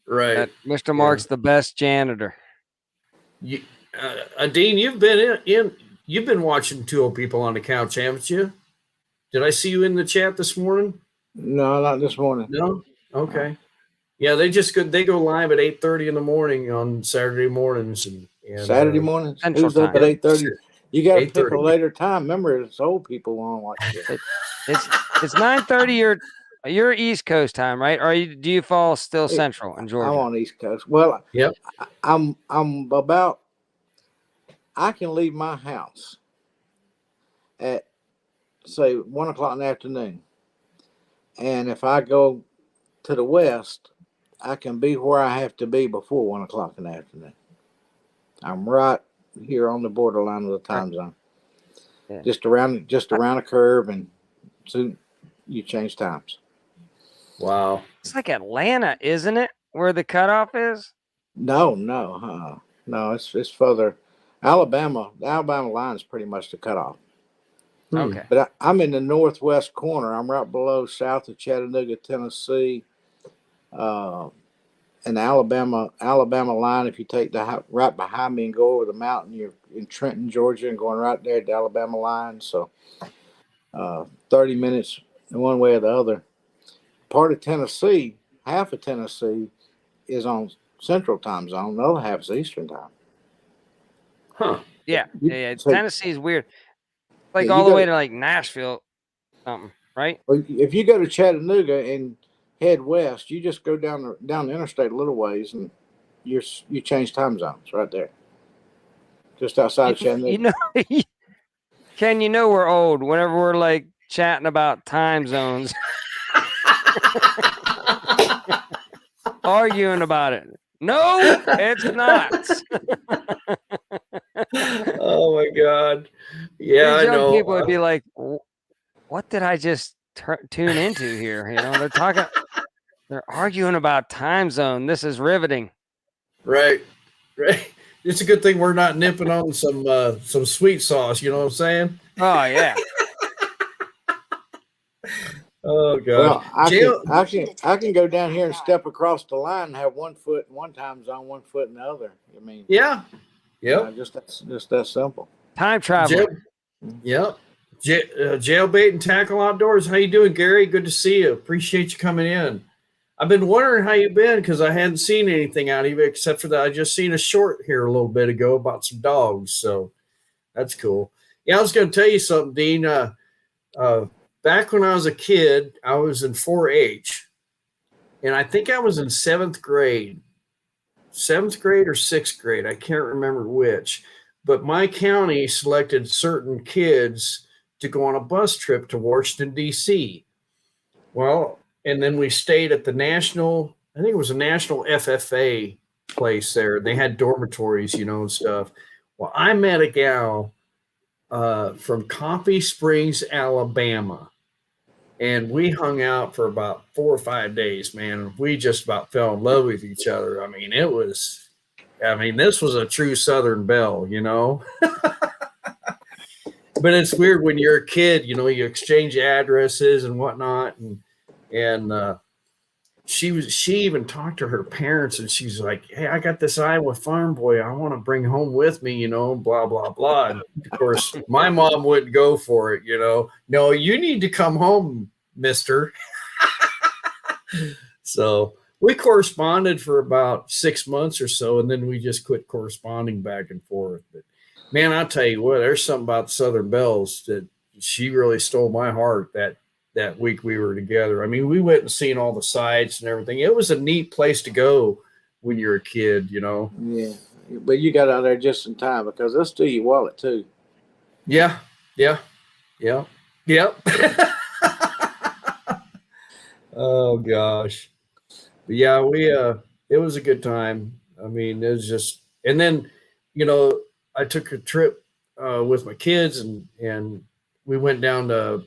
Right. That Mr. Mark's the best janitor. Dean, you've been you've been watching Two Old People on the Couch, haven't you? Did I see you in the chat this morning? No, not this morning. No. Okay. Yeah, they go live at 8:30 in the morning on Saturday mornings and Saturday mornings. Central Who's up time. at 8:30? You got to pick a 8:30. later time. Remember, it's old people want to watch it. It's 9:30 your East Coast time, right? Or do you fall still Central in Georgia? I'm on East Coast. Well, Yep. I'm about. I can leave my house at say 1 o'clock in the afternoon, and if I go to the west, I can be where I have to be before 1 o'clock in the afternoon. I'm right here on the borderline of the time zone, just around a curve, and soon you change times. Wow. It's like Atlanta, isn't it? Where the cutoff is? No, it's further. The Alabama line is pretty much the cutoff. Okay. But I'm in the northwest corner. I'm right below south of Chattanooga, Tennessee, and the Alabama line. If you take right behind me and go over the mountain, you're in Trenton, Georgia, and going right there at the Alabama line. So 30 minutes one way or the other. Part of Tennessee, half of Tennessee, is on Central Time Zone. The other half is Eastern Time. Huh. Yeah. So- Tennessee's weird. Like Yeah, all you the gotta- way to like Nashville, something, right? Well, if you go to Chattanooga and head west, you just go down the interstate a little ways, and you change time zones right there, just outside of Chattanooga. Ken, we're old whenever we're like chatting about time zones, arguing about it. No, it's not. Oh my God. Yeah, These I young know. people would be like, "What did I just tune into here?" They're arguing about time zone. This is riveting. Right. It's a good thing we're not nipping on some sweet sauce. You know what I'm saying? Oh yeah. Oh God. Well, I can go down here and step across the line and have 1 foot in one time zone, 1 foot in the other. I mean, Yeah. Yep. just that simple. Time travel. Yep. Jailbait and Tackle Outdoors. How you doing, Gary? Good to see you. Appreciate you coming in. I've been wondering how you've been because I hadn't seen anything out of you except for that I just seen a short here a little bit ago about some dogs. So that's cool. Yeah, I was going to tell you something, Dean. Back when I was a kid, I was in 4-H, and I think I was in 7th grade or 6th grade. I can't remember which, but my county selected certain kids to go on a bus trip to Washington, D.C. Well, and then we stayed at the national, I think it was a national FFA place there. They had dormitories, and stuff. Well, I met a gal from Coffee Springs, Alabama. And we hung out for about 4 or 5 days, man. We just about fell in love with each other. I mean, this was a true Southern belle, But it's weird when you're a kid, you exchange addresses and whatnot. And she even talked to her parents, and she's like, "Hey, I got this Iowa Farm Boy. I want to bring home with me, blah blah blah." And of course, my mom wouldn't go for it. No, you need to come home, Mister. So we corresponded for about 6 months or so, and then we just quit corresponding back and forth. But man, I'll tell you what, there's something about Southern Bells that she really stole my heart that week we were together. I mean, we went and seen all the sites and everything. It was a neat place to go when you're a kid, Yeah, but you got out there just in time because they'll steal your wallet too. Yeah. Oh gosh. But yeah, it was a good time. I mean, it was just, and then, I took a trip with my kids and we went down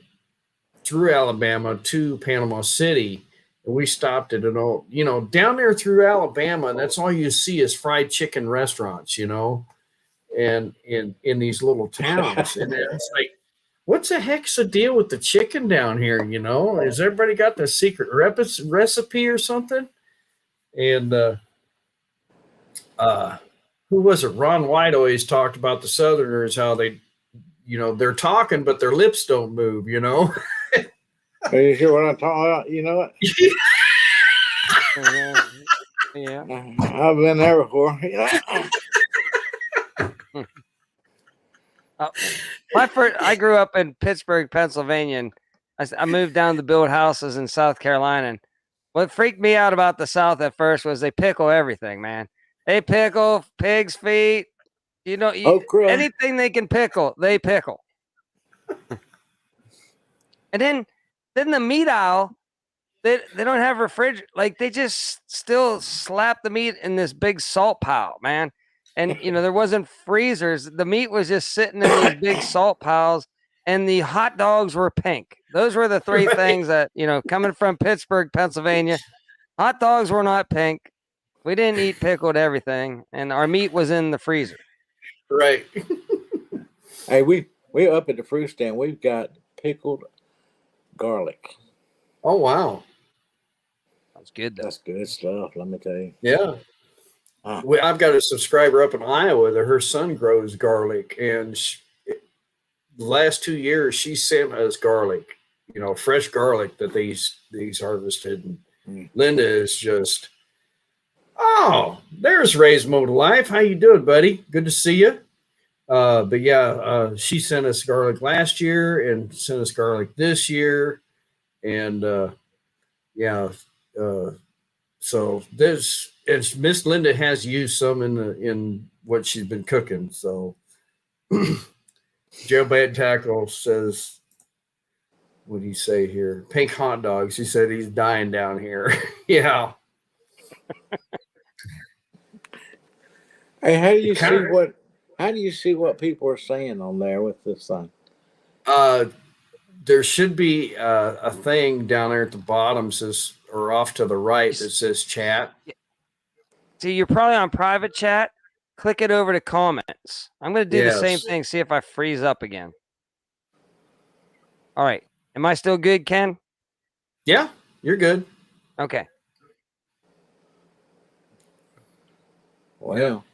through Alabama to Panama City, and we stopped at an old, down there through Alabama, and that's all you see is fried chicken restaurants, and in these little towns. And it's like, what's the heck's the deal with the chicken down here? Has everybody got the secret recipe or something? And who was it? Ron White always talked about the Southerners, how they, they're talking, but their lips don't move, Are you hear what I'm talking about? You know what? Yeah. I've been there before. I grew up in Pittsburgh, Pennsylvania, and I moved down to build houses in South Carolina. And what freaked me out about the South at first was they pickle everything, man. They pickle pig's feet, Okra. anything they can pickle, they pickle. And then the meat aisle, they don't have refrigerator. Like, they just still slap the meat in this big salt pile, man. And, there wasn't freezers. The meat was just sitting in these big salt piles, and the hot dogs were pink. Those were the three things that, coming from Pittsburgh, Pennsylvania, hot dogs were not pink. We didn't eat pickled everything, and our meat was in the freezer. Right. Hey, we up at the fruit stand. We've got pickled garlic. Oh, wow. That's good, though. That's good stuff. Let me tell you. Yeah. I've got a subscriber up in Iowa that her son grows garlic, and the last 2 years she sent us garlic, fresh garlic that these harvested. And Linda is just, there's Ray's Mode of Life. How you doing, buddy? Good to see you. But yeah, she sent us garlic last year and sent us garlic this year, and so this. It's Miss Linda has used some in what she's been cooking. So Joe Bad Tackle says, what do you say here? Pink hot dogs. He said he's dying down here. Yeah. Hey, how do you see what people are saying on there with this thing? There should be a thing down there at the bottom or off to the right that says chat. See, you're probably on private chat. Click it over to comments. I'm going to do the same thing. See if I freeze up again. All right. Am I still good, Ken? Yeah, you're good. Okay. Well,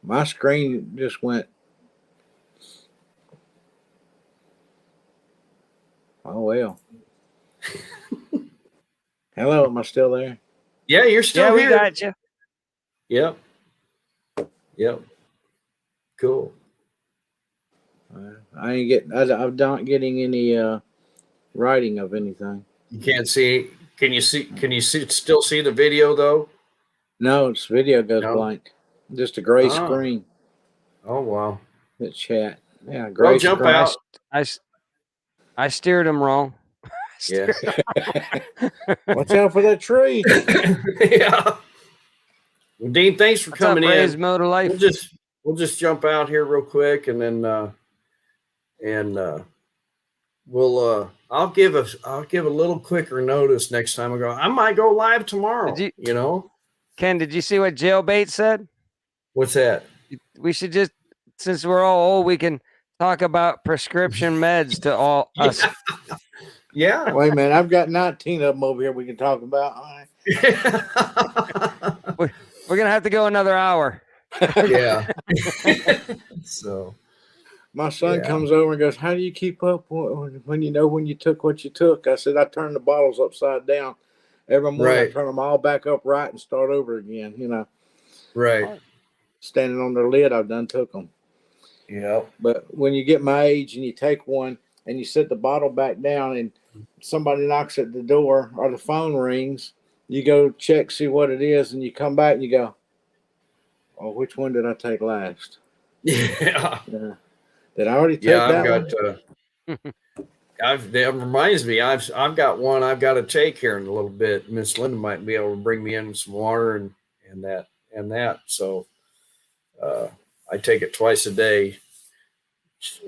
my screen just went. Oh, well. Hello, am I still there? Yeah, you're still here. Yeah, we got you. Yep. Cool. I'm not getting any writing of anything. You can't see. Can you still see the video though? No, this video goes blank. Just a gray screen. Oh wow. The chat. Yeah, gray. Well, jump out. I steered him wrong. Yeah. Watch out for that tree. Yeah. Well, Dean, thanks for coming in. Ray's Mode of Life? We'll just jump out here real quick, and then I'll give a little quicker notice next time I go. I might go live tomorrow. Ken, did you see what Jailbait said? What's that? We should just, since we're all old, we can talk about prescription meds to all us. Yeah. Wait a minute, I've got 19 of them over here we can talk about. All right. We're gonna have to go another hour. Yeah. So My son Yeah. comes over and goes, "How do you keep up when you know when you took what you took?" I said, "I turn the bottles upside down every morning. I Right. turn them all back upright and start over again. You know, right. standing on their lid, I've done took them. Yep. But when you get my age and you take one and you set the bottle back down and somebody knocks at the door or the phone rings, you go check, see what it is, and you come back and you go, "Oh, which one did I take last? Yeah. Did I already take Yeah. that I've one?" got. That reminds me. I've got one. I've got to take here in a little bit. Miss Linda might be able to bring me in some water and that. So I take it twice a day,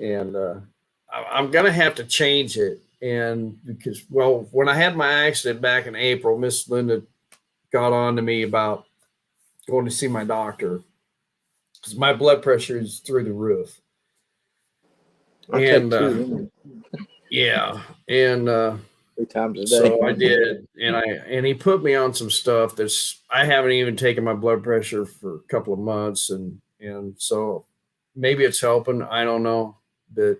and I'm gonna have to change it. And because when I had my accident back in April, Miss Linda got on to me about going to see my doctor because my blood pressure is through the roof. I take And two yeah, and 3 times a day. so I did, and he put me on some stuff that's I haven't even taken my blood pressure for a couple of months, and so maybe it's helping. I don't know, but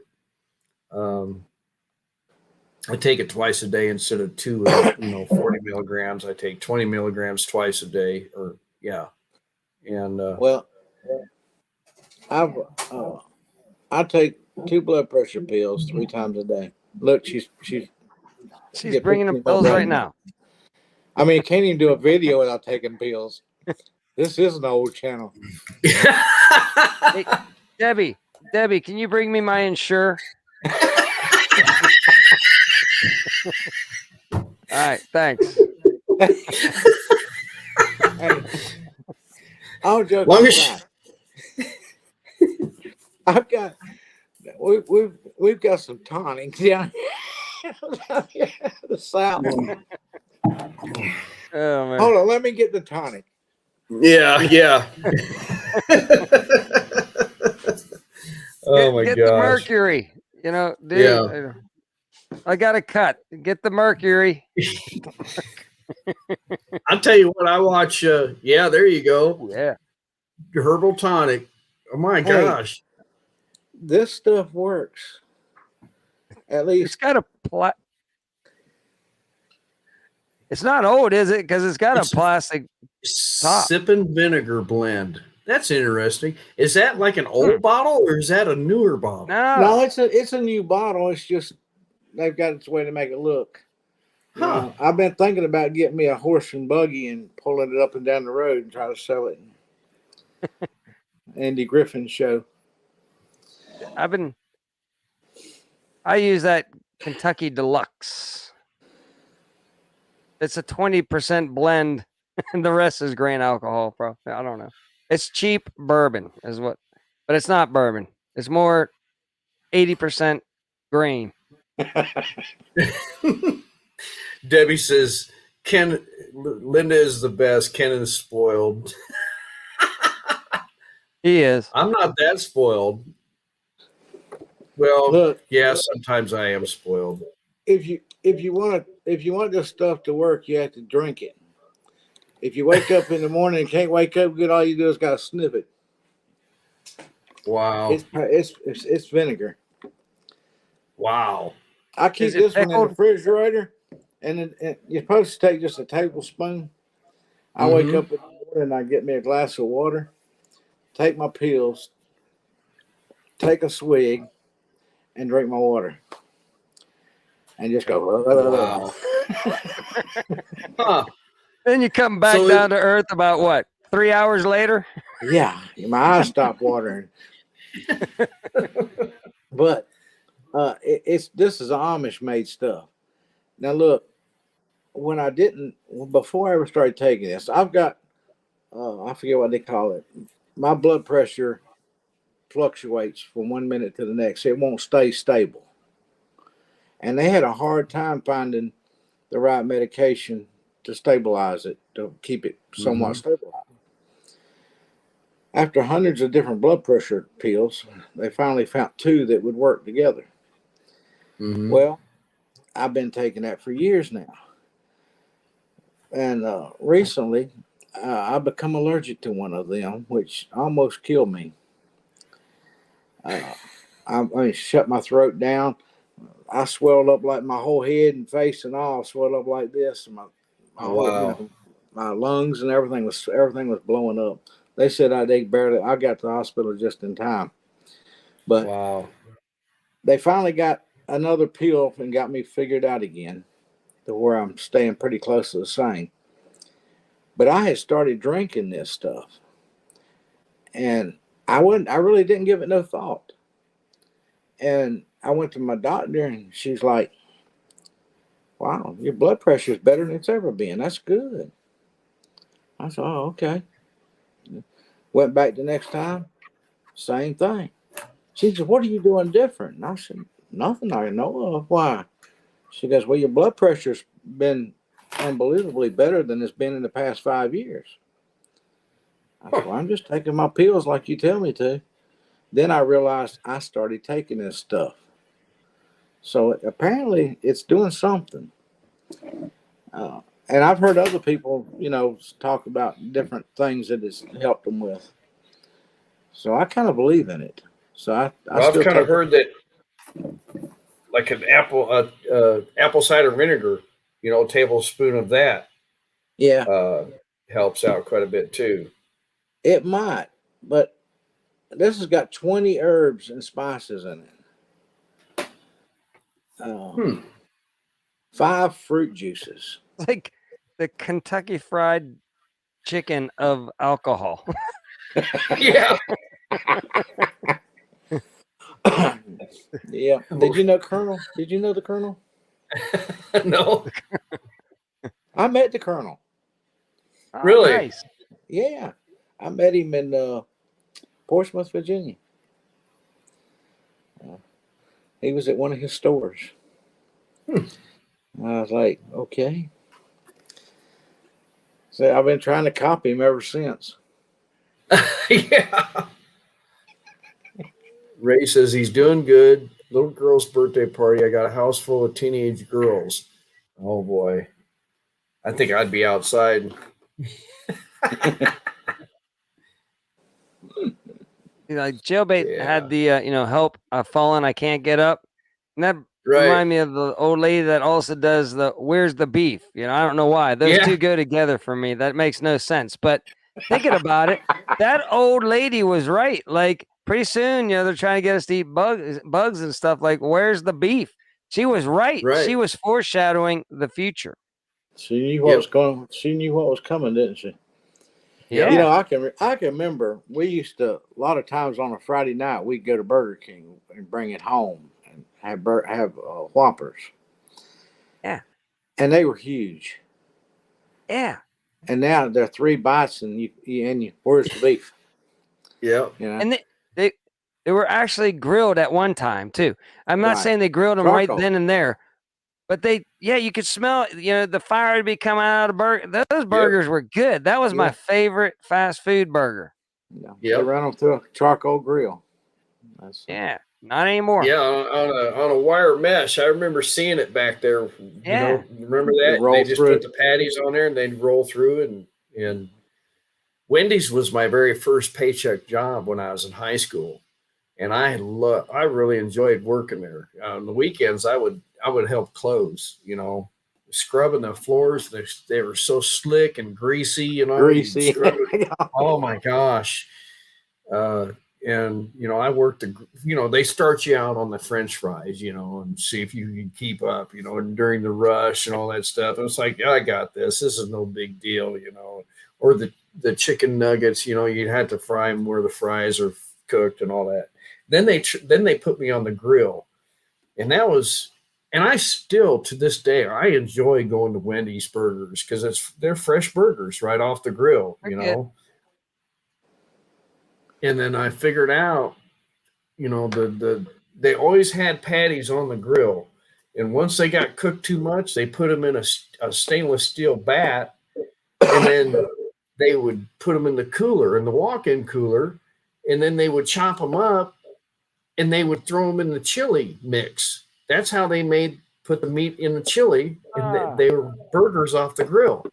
I take it twice a day instead of 40 milligrams. I take 20 milligrams twice a day, or yeah, and Well, I take 2 blood pressure pills 3 times a day. Look, she's She's bringing them pills right now. I mean, can't even do a video without taking pills. This is an old channel. Hey, Debbie, can you bring me my Ensure? All right, thanks. Hey, I'll joke Long aside. I've got we've got some tonics down here in the South. Oh man. Hold on, let me get the tonic. yeah. Oh my Get the gosh. mercury. You know, dude. Yeah. I got a cut. Get the mercury. I'll tell you what, I watch. Yeah, there you go. Yeah. Herbal tonic. Oh my Hey. gosh. This stuff works. At It's least got a It's not old, is it? Because it's got It's- a plastic. Top. Sipping vinegar blend. That's interesting. Is that like an old bottle or is that a newer bottle? no, it's a new bottle. It's just they've got its way to make it look. You Huh. know, I've been thinking about getting me a horse and buggy and pulling it up and down the road and try to sell it. Andy Griffin show. I use that Kentucky Deluxe. It's a 20% blend, and the rest is grain alcohol, bro. I don't know. It's cheap bourbon, but it's not bourbon. It's more 80% grain. Debbie says, Linda is the best. Ken is spoiled. He is. I'm not that spoiled. Well, Look, yeah, sometimes I am spoiled. if you want this stuff to work, you have to drink it. If you wake up in the morning and can't wake up good, all you do is got to sniff it. Wow. It's vinegar. Wow. I keep Is it this one in the pickled? refrigerator, and you're supposed to take just a tablespoon. I wake Mhm. up in the morning and I get me a glass of water, take my pills, take a swig, and drink my water, and just go. Wow. Huh. Then you come back So down to earth about what? 3 hours later? Yeah, my eyes stop watering. But this is Amish made stuff. Now look, before I ever started taking this, I've got I forget what they call it. My blood pressure fluctuates from 1 minute to the next. It won't stay stable. And they had a hard time finding the right medication to stabilize it, to keep it somewhat stabilized. After hundreds of different blood pressure pills, they finally found 2 that would work together. Mhm. Well, I've been taking that for years now. And recently, I become allergic to one of them, which almost killed me. I shut my throat down. I swelled up like my whole head and face and all swelled up like this, and my whole, my lungs and everything was blowing up. They said I got to the hospital just in time, but Wow. they finally got another pill and got me figured out again to where I'm staying pretty close to the same. But I had started drinking this stuff, and I really didn't give it no thought. And I went to my doctor, and she's like, "Wow, your blood pressure is better than it's ever been. That's good." I said, "Oh, okay." Went back the next time, same thing. She said, "What are you doing different?" And I said, "Nothing I know of." Why? She goes, "Well, your blood pressure's been unbelievably better than it's been in the past 5 years." I said, "Well, I'm just taking my pills like you tell me to." Then I realized I started taking this stuff. So apparently it's doing something. And I've heard other people, talk about different things that it's helped them with. So I kind of believe in it. So I Well, I've still kind of take it. heard that, like an apple cider vinegar, a tablespoon of that Yeah, helps out quite a bit too. it might, but this has got 20 herbs and spices in it. Hmm. 5 fruit juices. It's like the Kentucky Fried Chicken of alcohol. Yeah. Yeah. Did you know Colonel? Did you know the Colonel? No. I met the Colonel. Oh, Really? nice. Yeah. I met him in Portsmouth, Virginia. He was at one of his stores. I was like, okay. So I've been trying to copy him ever since. Yeah. Ray says he's doing good. Little girl's birthday party. I got a house full of teenage girls. Oh boy. I think I'd be outside. Like Jailbait Yeah. had the help. I've fallen. I can't get up. And that Right. remind me of the old lady that also does the "Where's the beef?" I don't know why those Yeah. two go together for me. That makes no sense. But thinking about it, that old lady was right. Like pretty soon, they're trying to get us to eat bugs and stuff. Like, where's the beef? She was right. Right. She was foreshadowing the future. She knew what was going. She knew what was coming, didn't she? Yeah. I can remember we used to a lot of times on a Friday night we'd go to Burger King and bring it home and have Whoppers. Yeah. And they were huge. Yeah. And now they're 3 bites and you where's the beef? Yeah. And they were actually grilled at one time too. I'm not Right. saying they grilled them Charcoal. right then and there, but you could smell, the fire would be coming out of the burger. Those burgers were good. That was my favorite fast food burger. Yeah. Yep. They run them through a charcoal grill. Yeah, not anymore. Yeah, on a wire mesh. I remember seeing it back there. Yeah. Remember that? roll They just through. put the patties on there and they'd roll through it. And Wendy's was my very first paycheck job when I was in high school, and I really enjoyed working there. On the weekends, I would help close. Scrubbing the floors. They were so slick and greasy. Greasy. Scrub it. Oh my gosh. And I worked they start you out on the French fries, and see if you can keep up, and during the rush and all that stuff. And it's like, I got this. This is no big deal, or the chicken nuggets, you had to fry them where the fries are cooked and all that. Then they put me on the grill, and I still to this day I enjoy going to Wendy's burgers because they're fresh burgers right off the grill, And then I figured out, they always had patties on the grill, and once they got cooked too much, they put them in a stainless steel bat, and then they would put them in the walk-in cooler, and then they would chop them up, and they would throw them in the chili mix. That's how they put the meat in the chili, and they were burgers off the grill.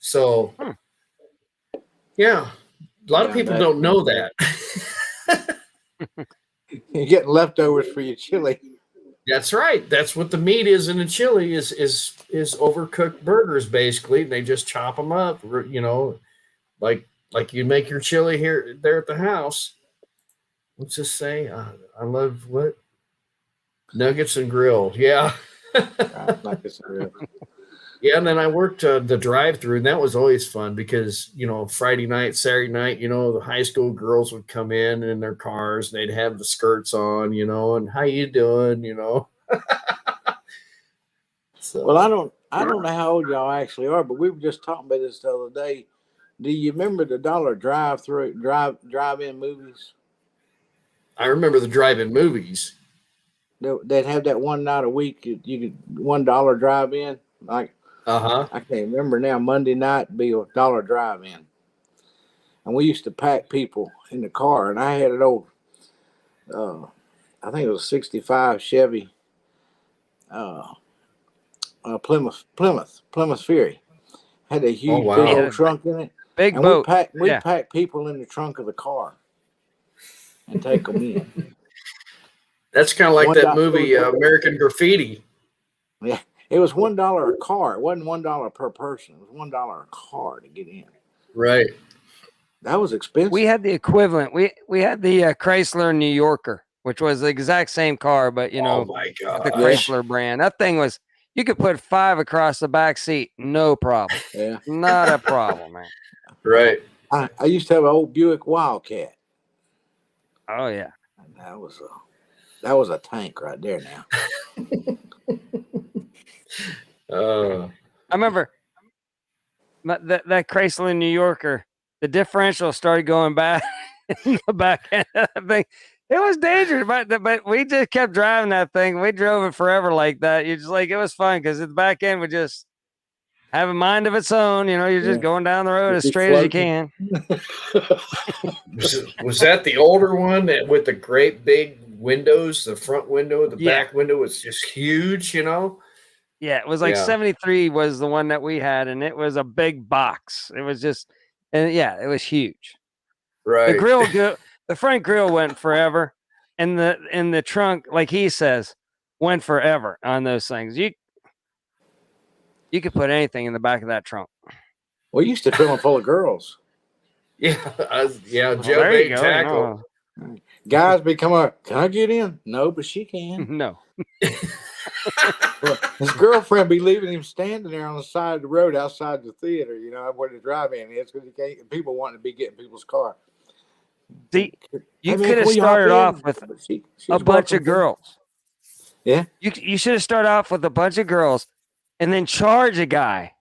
So, Hmm. yeah, a lot of Yeah, people that- don't know that. You're getting leftovers for your chili. That's right. That's what the meat is in the chili is overcooked burgers. Basically, they just chop them up. You know, like you make your chili here there at the house. Let's just say I love what nuggets and grill. Yeah. Right, like it's real. Yeah, and then I worked the drive-through, and that was always fun because Friday night, Saturday night, the high school girls would come in their cars, and they'd have the skirts on, and how you doing, So Well, I don't know how old y'all actually are, but we were just talking about this the other day. Do you remember the dollar drive-in movies? I remember the drive-in movies. They'd have that one night a week. You could $1 drive-in. Like Uh-huh. I can't remember now. Monday night be a dollar drive-in, and we used to pack people in the car. And I had an old, I think it was a '65 Chevy, Plymouth Fury. Had a huge wow. big Yeah, old trunk in it. Big And boat. we Yeah. pack people in the trunk of the car and take them in. That's kind of like One that dollar- movie American Graffiti. Yeah, it was $1 a car. It wasn't $1 per person. It was $1 a car to get in. Right. That was expensive. We had the equivalent. We had the Chrysler New Yorker, which was the exact same car, but Oh my the god. Chrysler brand. That thing was, you could put 5 across the back seat, no problem. Yeah, Not a problem, man. Right. I used to have an old Buick Wildcat. Oh yeah. And that was a tank right there. Now Uh, I remember that Chrysler New Yorker, the differential started going back in the back end of that thing. It was dangerous, but we just kept driving that thing. We drove it forever like that. You just it was fun because the back end would just have a mind of its own. You're just Yeah. going down the road You'd as be straight as you floating. can. was that the older one that with the great big windows, the front window, the Yeah. back window was just huge, Yeah, it was like Yeah. 73 was the one that we had, and it was a big box. It was just, and yeah, it was huge. Right. The front grill went forever, and the trunk, like he says, went forever on those things. You could put anything in the back of that trunk. we used to fill them full of girls. Yeah. Well, Joe there you Bait go. tackle. Guys become can I get in? No, but she can. No. Well, his girlfriend be leaving him standing there on the side of the road outside the theater, where the drive-in is, because people wanting to be getting people's car. See, you Hey, man, could have can we hop started in? off with But she's a bunch welcome of to- girls. Yeah. You should have started off with a bunch of girls, and then charge a guy.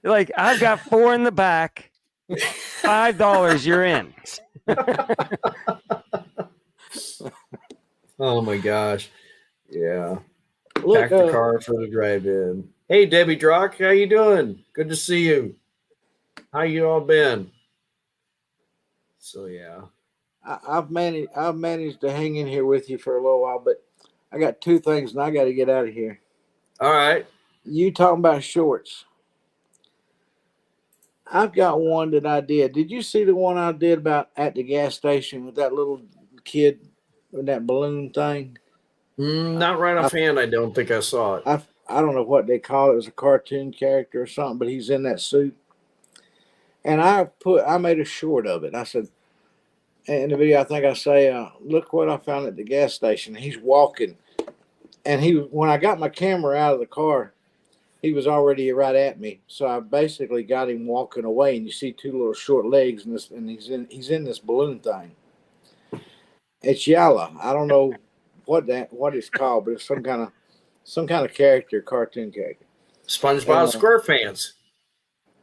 Like, I've got 4 in the back, $5, you're in. Oh my gosh. Yeah. Look, Pack the car for the drive-in. Hey, Debbie Drock, how you doing? Good to see you. How you all been? So yeah. I've managed to hang in here with you for a little while, but I got 2 things and I got to get out of here. All right. You talking about shorts? I've got one that I did. Did you see the one I did about at the gas station with that little kid with that balloon thing? Not right offhand. I don't think I saw it. I don't know what they call it. It was a cartoon character or something, but he's in that suit. And I made a short of it. I said, in the video, I think I say, look what I found at the gas station. He's walking. And when I got my camera out of the car, he was already right at me. So I basically got him walking away, and you see 2 little short legs, and he's in this balloon thing. It's yellow. I don't know what it's called, but it's some kind of character, cartoon character. SpongeBob SquarePants.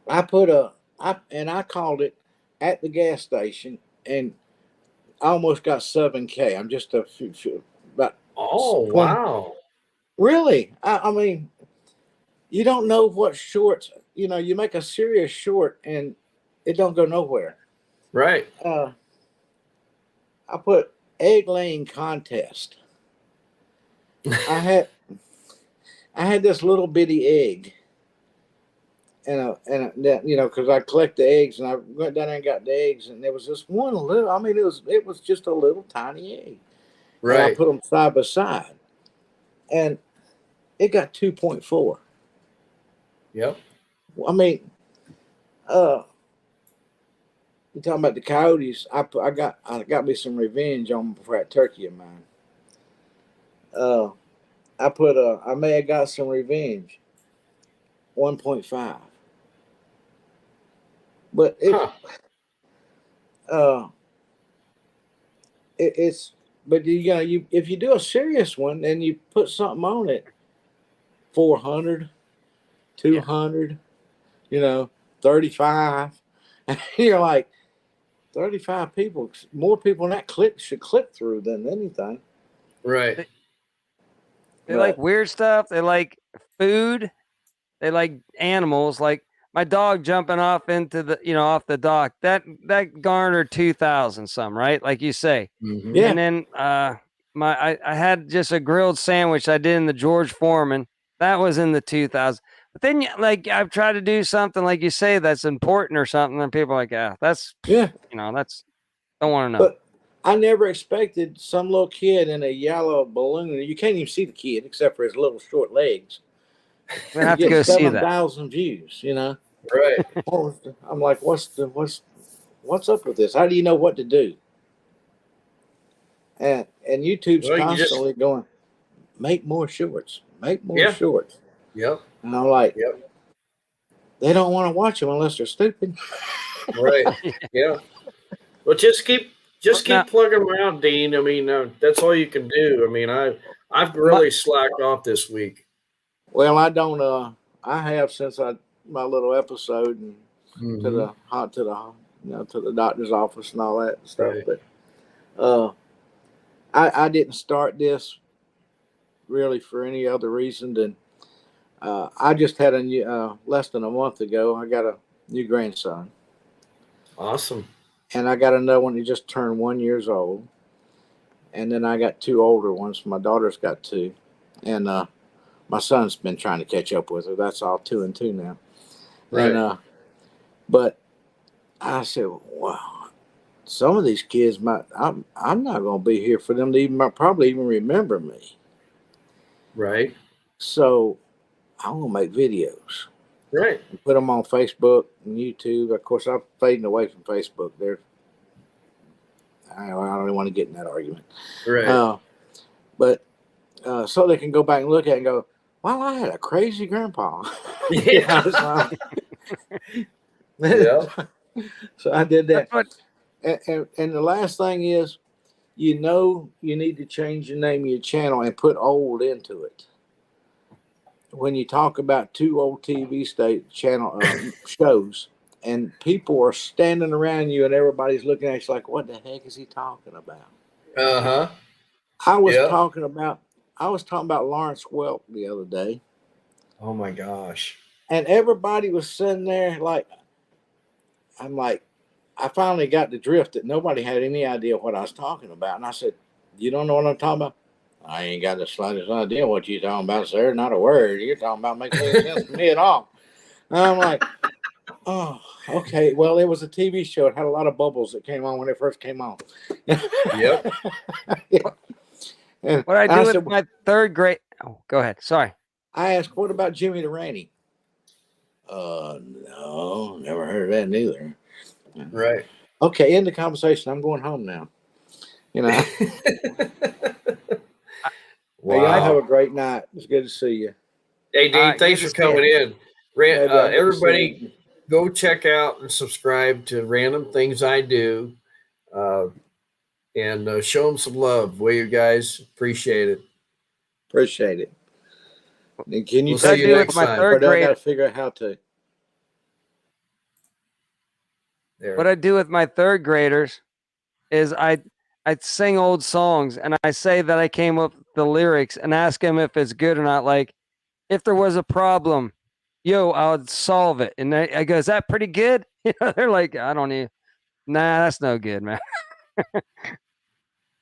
I called it at the gas station, and I almost got 7K. I'm just a few about. Oh 20. wow. Really? I mean, you don't know what shorts. You make a serious short, and it don't go nowhere. Right. I put egg laying contest. I had this little bitty egg, that, you know, because I collect the eggs, and I went down there and got the eggs, and there was this one little. I mean, it was just a little tiny egg, and I Right. put them side by side, and it got 2.4. Yep. I mean, you talking about the coyotes? I got me some revenge on for that turkey of mine. I may have got some revenge. 1.5, but Huh. uh, it's but you know, you if you do a serious one and you put something on it, 400, 200, you know, 35, and you're like 35 people, more people than that should click through than anything. Right. They like But weird stuff. They like food. They like animals. Like my dog jumping off into the, off the dock. That garnered 2,000 some, right? Like you say. Mhm. yeah, And then I had just a grilled sandwich I did in the George Foreman. That was in the 2,000. But then like I've tried to do something like you say that's important or something, and people are like, that's yeah. that's don't want to know. But I never expected some little kid in a yellow balloon. You can't even see the kid except for his little short legs. I'm gonna You have to get go see that. 7,000 views. You know, Right. I'm like, what's up with this? How do you know what to do? And YouTube's Well, you just. constantly going, make more shorts, make more Yeah. shorts. Yep. And I'm like, Yep. they don't want to watch them unless they're stupid. Right. Yeah. Well, just keep Now, plugging them out, Dean. I mean, that's all you can do. I mean, I've really slacked off this week. Well, I don't. I have since my little episode and to Mhm. to the doctor's office and all that stuff. Right. But I didn't start this really for any other reason than I just had a new less than a month ago. I got a new grandson, Awesome. and I got another one who just turned 1 year old, and then I got two older ones. My daughter's got two, and my son's been trying to catch up with her. That's all 2 and 2 now. Right. And but I said, wow, some of these kids might. I'm not going to be here for them to probably even remember me. Right. So I'm going to make videos Right. and put them on Facebook and YouTube. Of course, I'm fading away from Facebook. I don't even want to get in that argument. Right. But so they can go back and look at it and go, well, I had a crazy grandpa. Yeah. Yeah. So I did that. that's what And the last thing is, you need to change the name of your channel and put old into it. When you talk about two old TV shows, and people are standing around you and everybody's looking at you like, what the heck is he talking about? Uh-huh. I was Yeah. talking about Lawrence Welk the other day, Oh my gosh. and everybody was sitting there like, I'm like, I finally got the drift that nobody had any idea what I was talking about. And I said, you don't know what I'm talking about? I ain't got the slightest idea what you're talking about, sir. Not a word. You're talking about makes any sense to me at all. And I'm like, oh, okay. Well, it was a TV show. It had a lot of bubbles that came on when it first came on. Yep. Yeah. And what I do I with said, my third grade. Oh, go ahead. Sorry. I asked, what about Jimmy Durante? No, never heard of that neither. Right. Okay, end the conversation. I'm going home now. You know. Wow. Hey, y'all have a great night. It's good to see you. Hey, Dean, thanks good for to see you. coming in. Hey, bud, good to see Everybody, you. go check out and subscribe to Random Things I Do, and show them some love, will you guys? Appreciate it. Appreciate it. And can you We'll take see I you do next with my time. third or do I got grade. to figure out how to? There. What I do with my third graders is I sing old songs and I say that I came up with the lyrics and ask them if it's good or not. Like, if there was a problem, I would solve it. And I go, is that pretty good? They're like, I don't need. Nah, that's no good, man.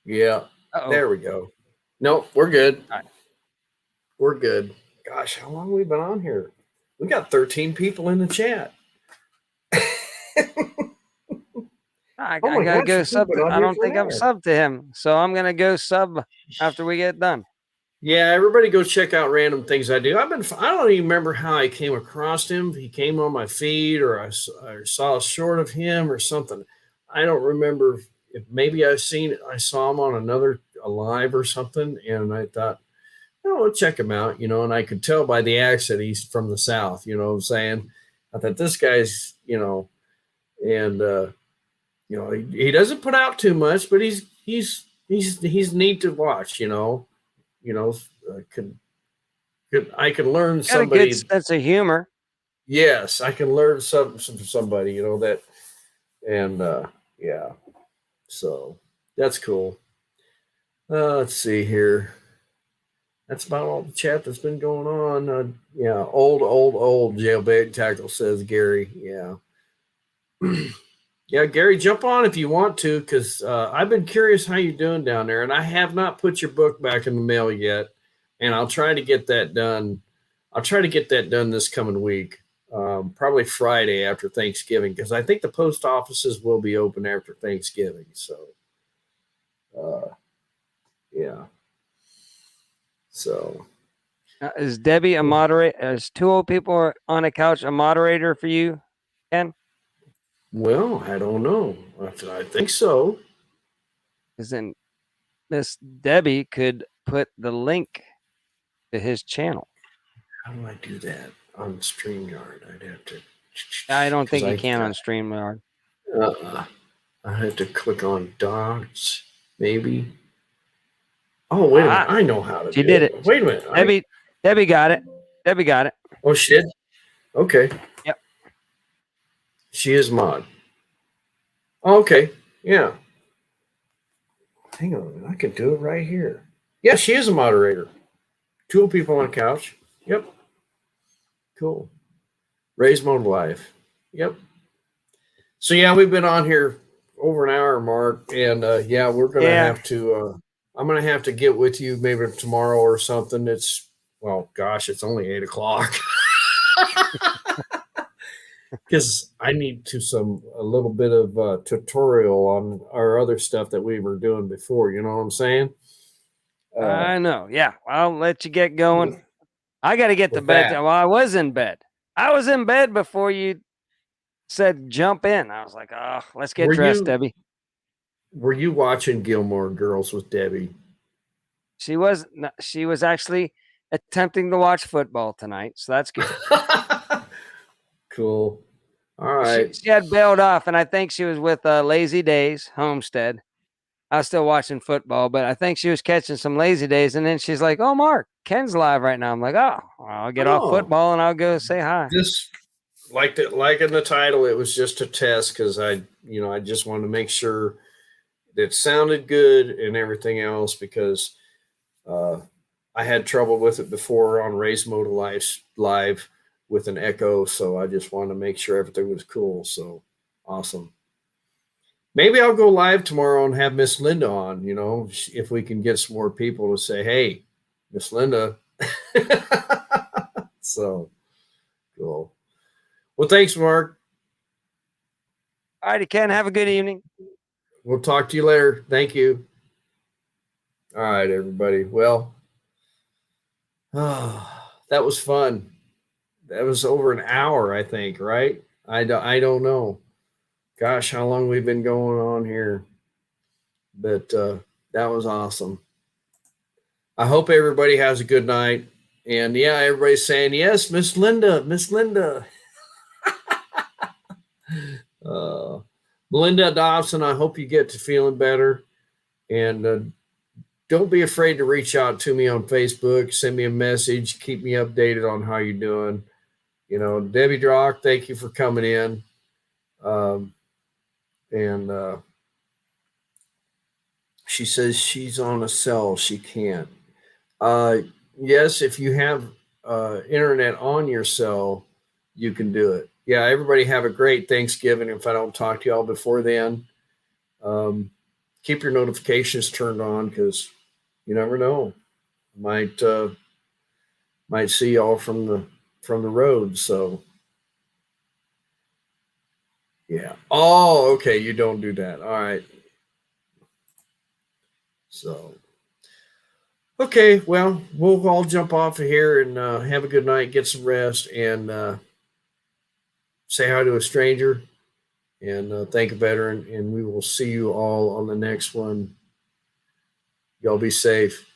Yeah. Uh-oh. There we go. Nope, we're good. All right. We're good. Gosh, how long have we been on here? We got 13 people in the chat. I Oh my gotta gosh, go you've sub. been on I here don't for an think I'm hour. subbed to him, so I'm gonna go sub after we get done. Yeah, everybody go check out random things I do. I don't even remember how I came across him. He came on my feed, or I saw a short of him or something. I don't remember if maybe I saw him on a live or something, and I thought, oh, we'll check him out, and I could tell by the accent he's from the South, you know what I'm saying? I thought this guy's, and he doesn't put out too much, but he's neat to watch, could I can learn Got a good somebody. sense of humor. Yes, I can learn something from somebody, that, and yeah, so that's cool. Let's see here. That's about all the chat that's been going on. Yeah, old jailbait tackle, says Gary. Yeah. Yeah, Gary, jump on if you want to, because I've been curious how you're doing down there, and I have not put your book back in the mail yet, and I'll try to get that done. I'll try to get that done this coming week, probably Friday after Thanksgiving, because I think the post offices will be open after Thanksgiving. So, yeah. So, Is Debbie a moderator? Is two old people on a couch a moderator for you, Ken? well, I don't know. I think so. Because then Miss Debbie could put the link to his channel. How do I do that on StreamYard? I'd have to. I don't think you can on StreamYard. I have to click on docs, maybe. Oh, wait a minute. I know how to She do did it. it. Wait a minute. Debbie got it. Debbie got it. Oh, shit. Okay. Yep. She is mod. Oh, okay. Yeah. Hang on a minute. I can do it right here. Yeah, she is a moderator. Two people on a couch. Yep. Cool. Raise Mode Live. Yep. So, yeah, we've been on here over an hour, Mark. And, yeah, we're going to have to, I'm going to have to get with you maybe tomorrow or something. It's only 8:00. Because I need a little bit of tutorial on our other stuff that we were doing before. You know what I'm saying? I know. Yeah. I'll let you get going. I got to get to bed. Well, I was in bed. I was in bed before you said jump in. I was like, oh, let's get dressed, Debbie. Were you watching Gilmore Girls with Debbie? She was actually attempting to watch football tonight, so that's good. Cool. All right. She had bailed off, and I think she was with Lazy Days Homestead. I was still watching football, but I think she was catching some Lazy Days, and then she's like, "Oh, Mark, Ken's live right now." I'm like, "Oh, I'll get off football and I'll go say hi." This, like in the title, it was just a test because I just wanted to make sure that it sounded good and everything else, because I had trouble with it before on Raise Mode Live with an echo, so I just wanted to make sure everything was cool. So awesome. Maybe I'll go live tomorrow and have Miss Linda on, if we can get some more people to say, hey, Miss Linda. So cool. Well, thanks, Mark. All righty, Ken. Have a good evening. We'll talk to you later. Thank you. All right, everybody. Well, that was fun. That was over an hour, I think, right? I don't know. Gosh, how long we've been going on here. But that was awesome. I hope everybody has a good night. And yeah, everybody's saying, yes, Miss Linda. Melinda Dobson, I hope you get to feeling better. And don't be afraid to reach out to me on Facebook. Send me a message. Keep me updated on how you're doing. Debbie Drock, thank you for coming in. And she says she's on a cell. She can't. Yes, if you have internet on your cell, you can do it. Yeah, everybody have a great Thanksgiving. If I don't talk to y'all before then, keep your notifications turned on, because you never know. Might see y'all from from the road. So yeah. Oh, okay. You don't do that. All right. So okay, well, we'll all jump off of here and have a good night, get some rest, and say hi to a stranger and thank a veteran. And we will see you all on the next one. Y'all be safe.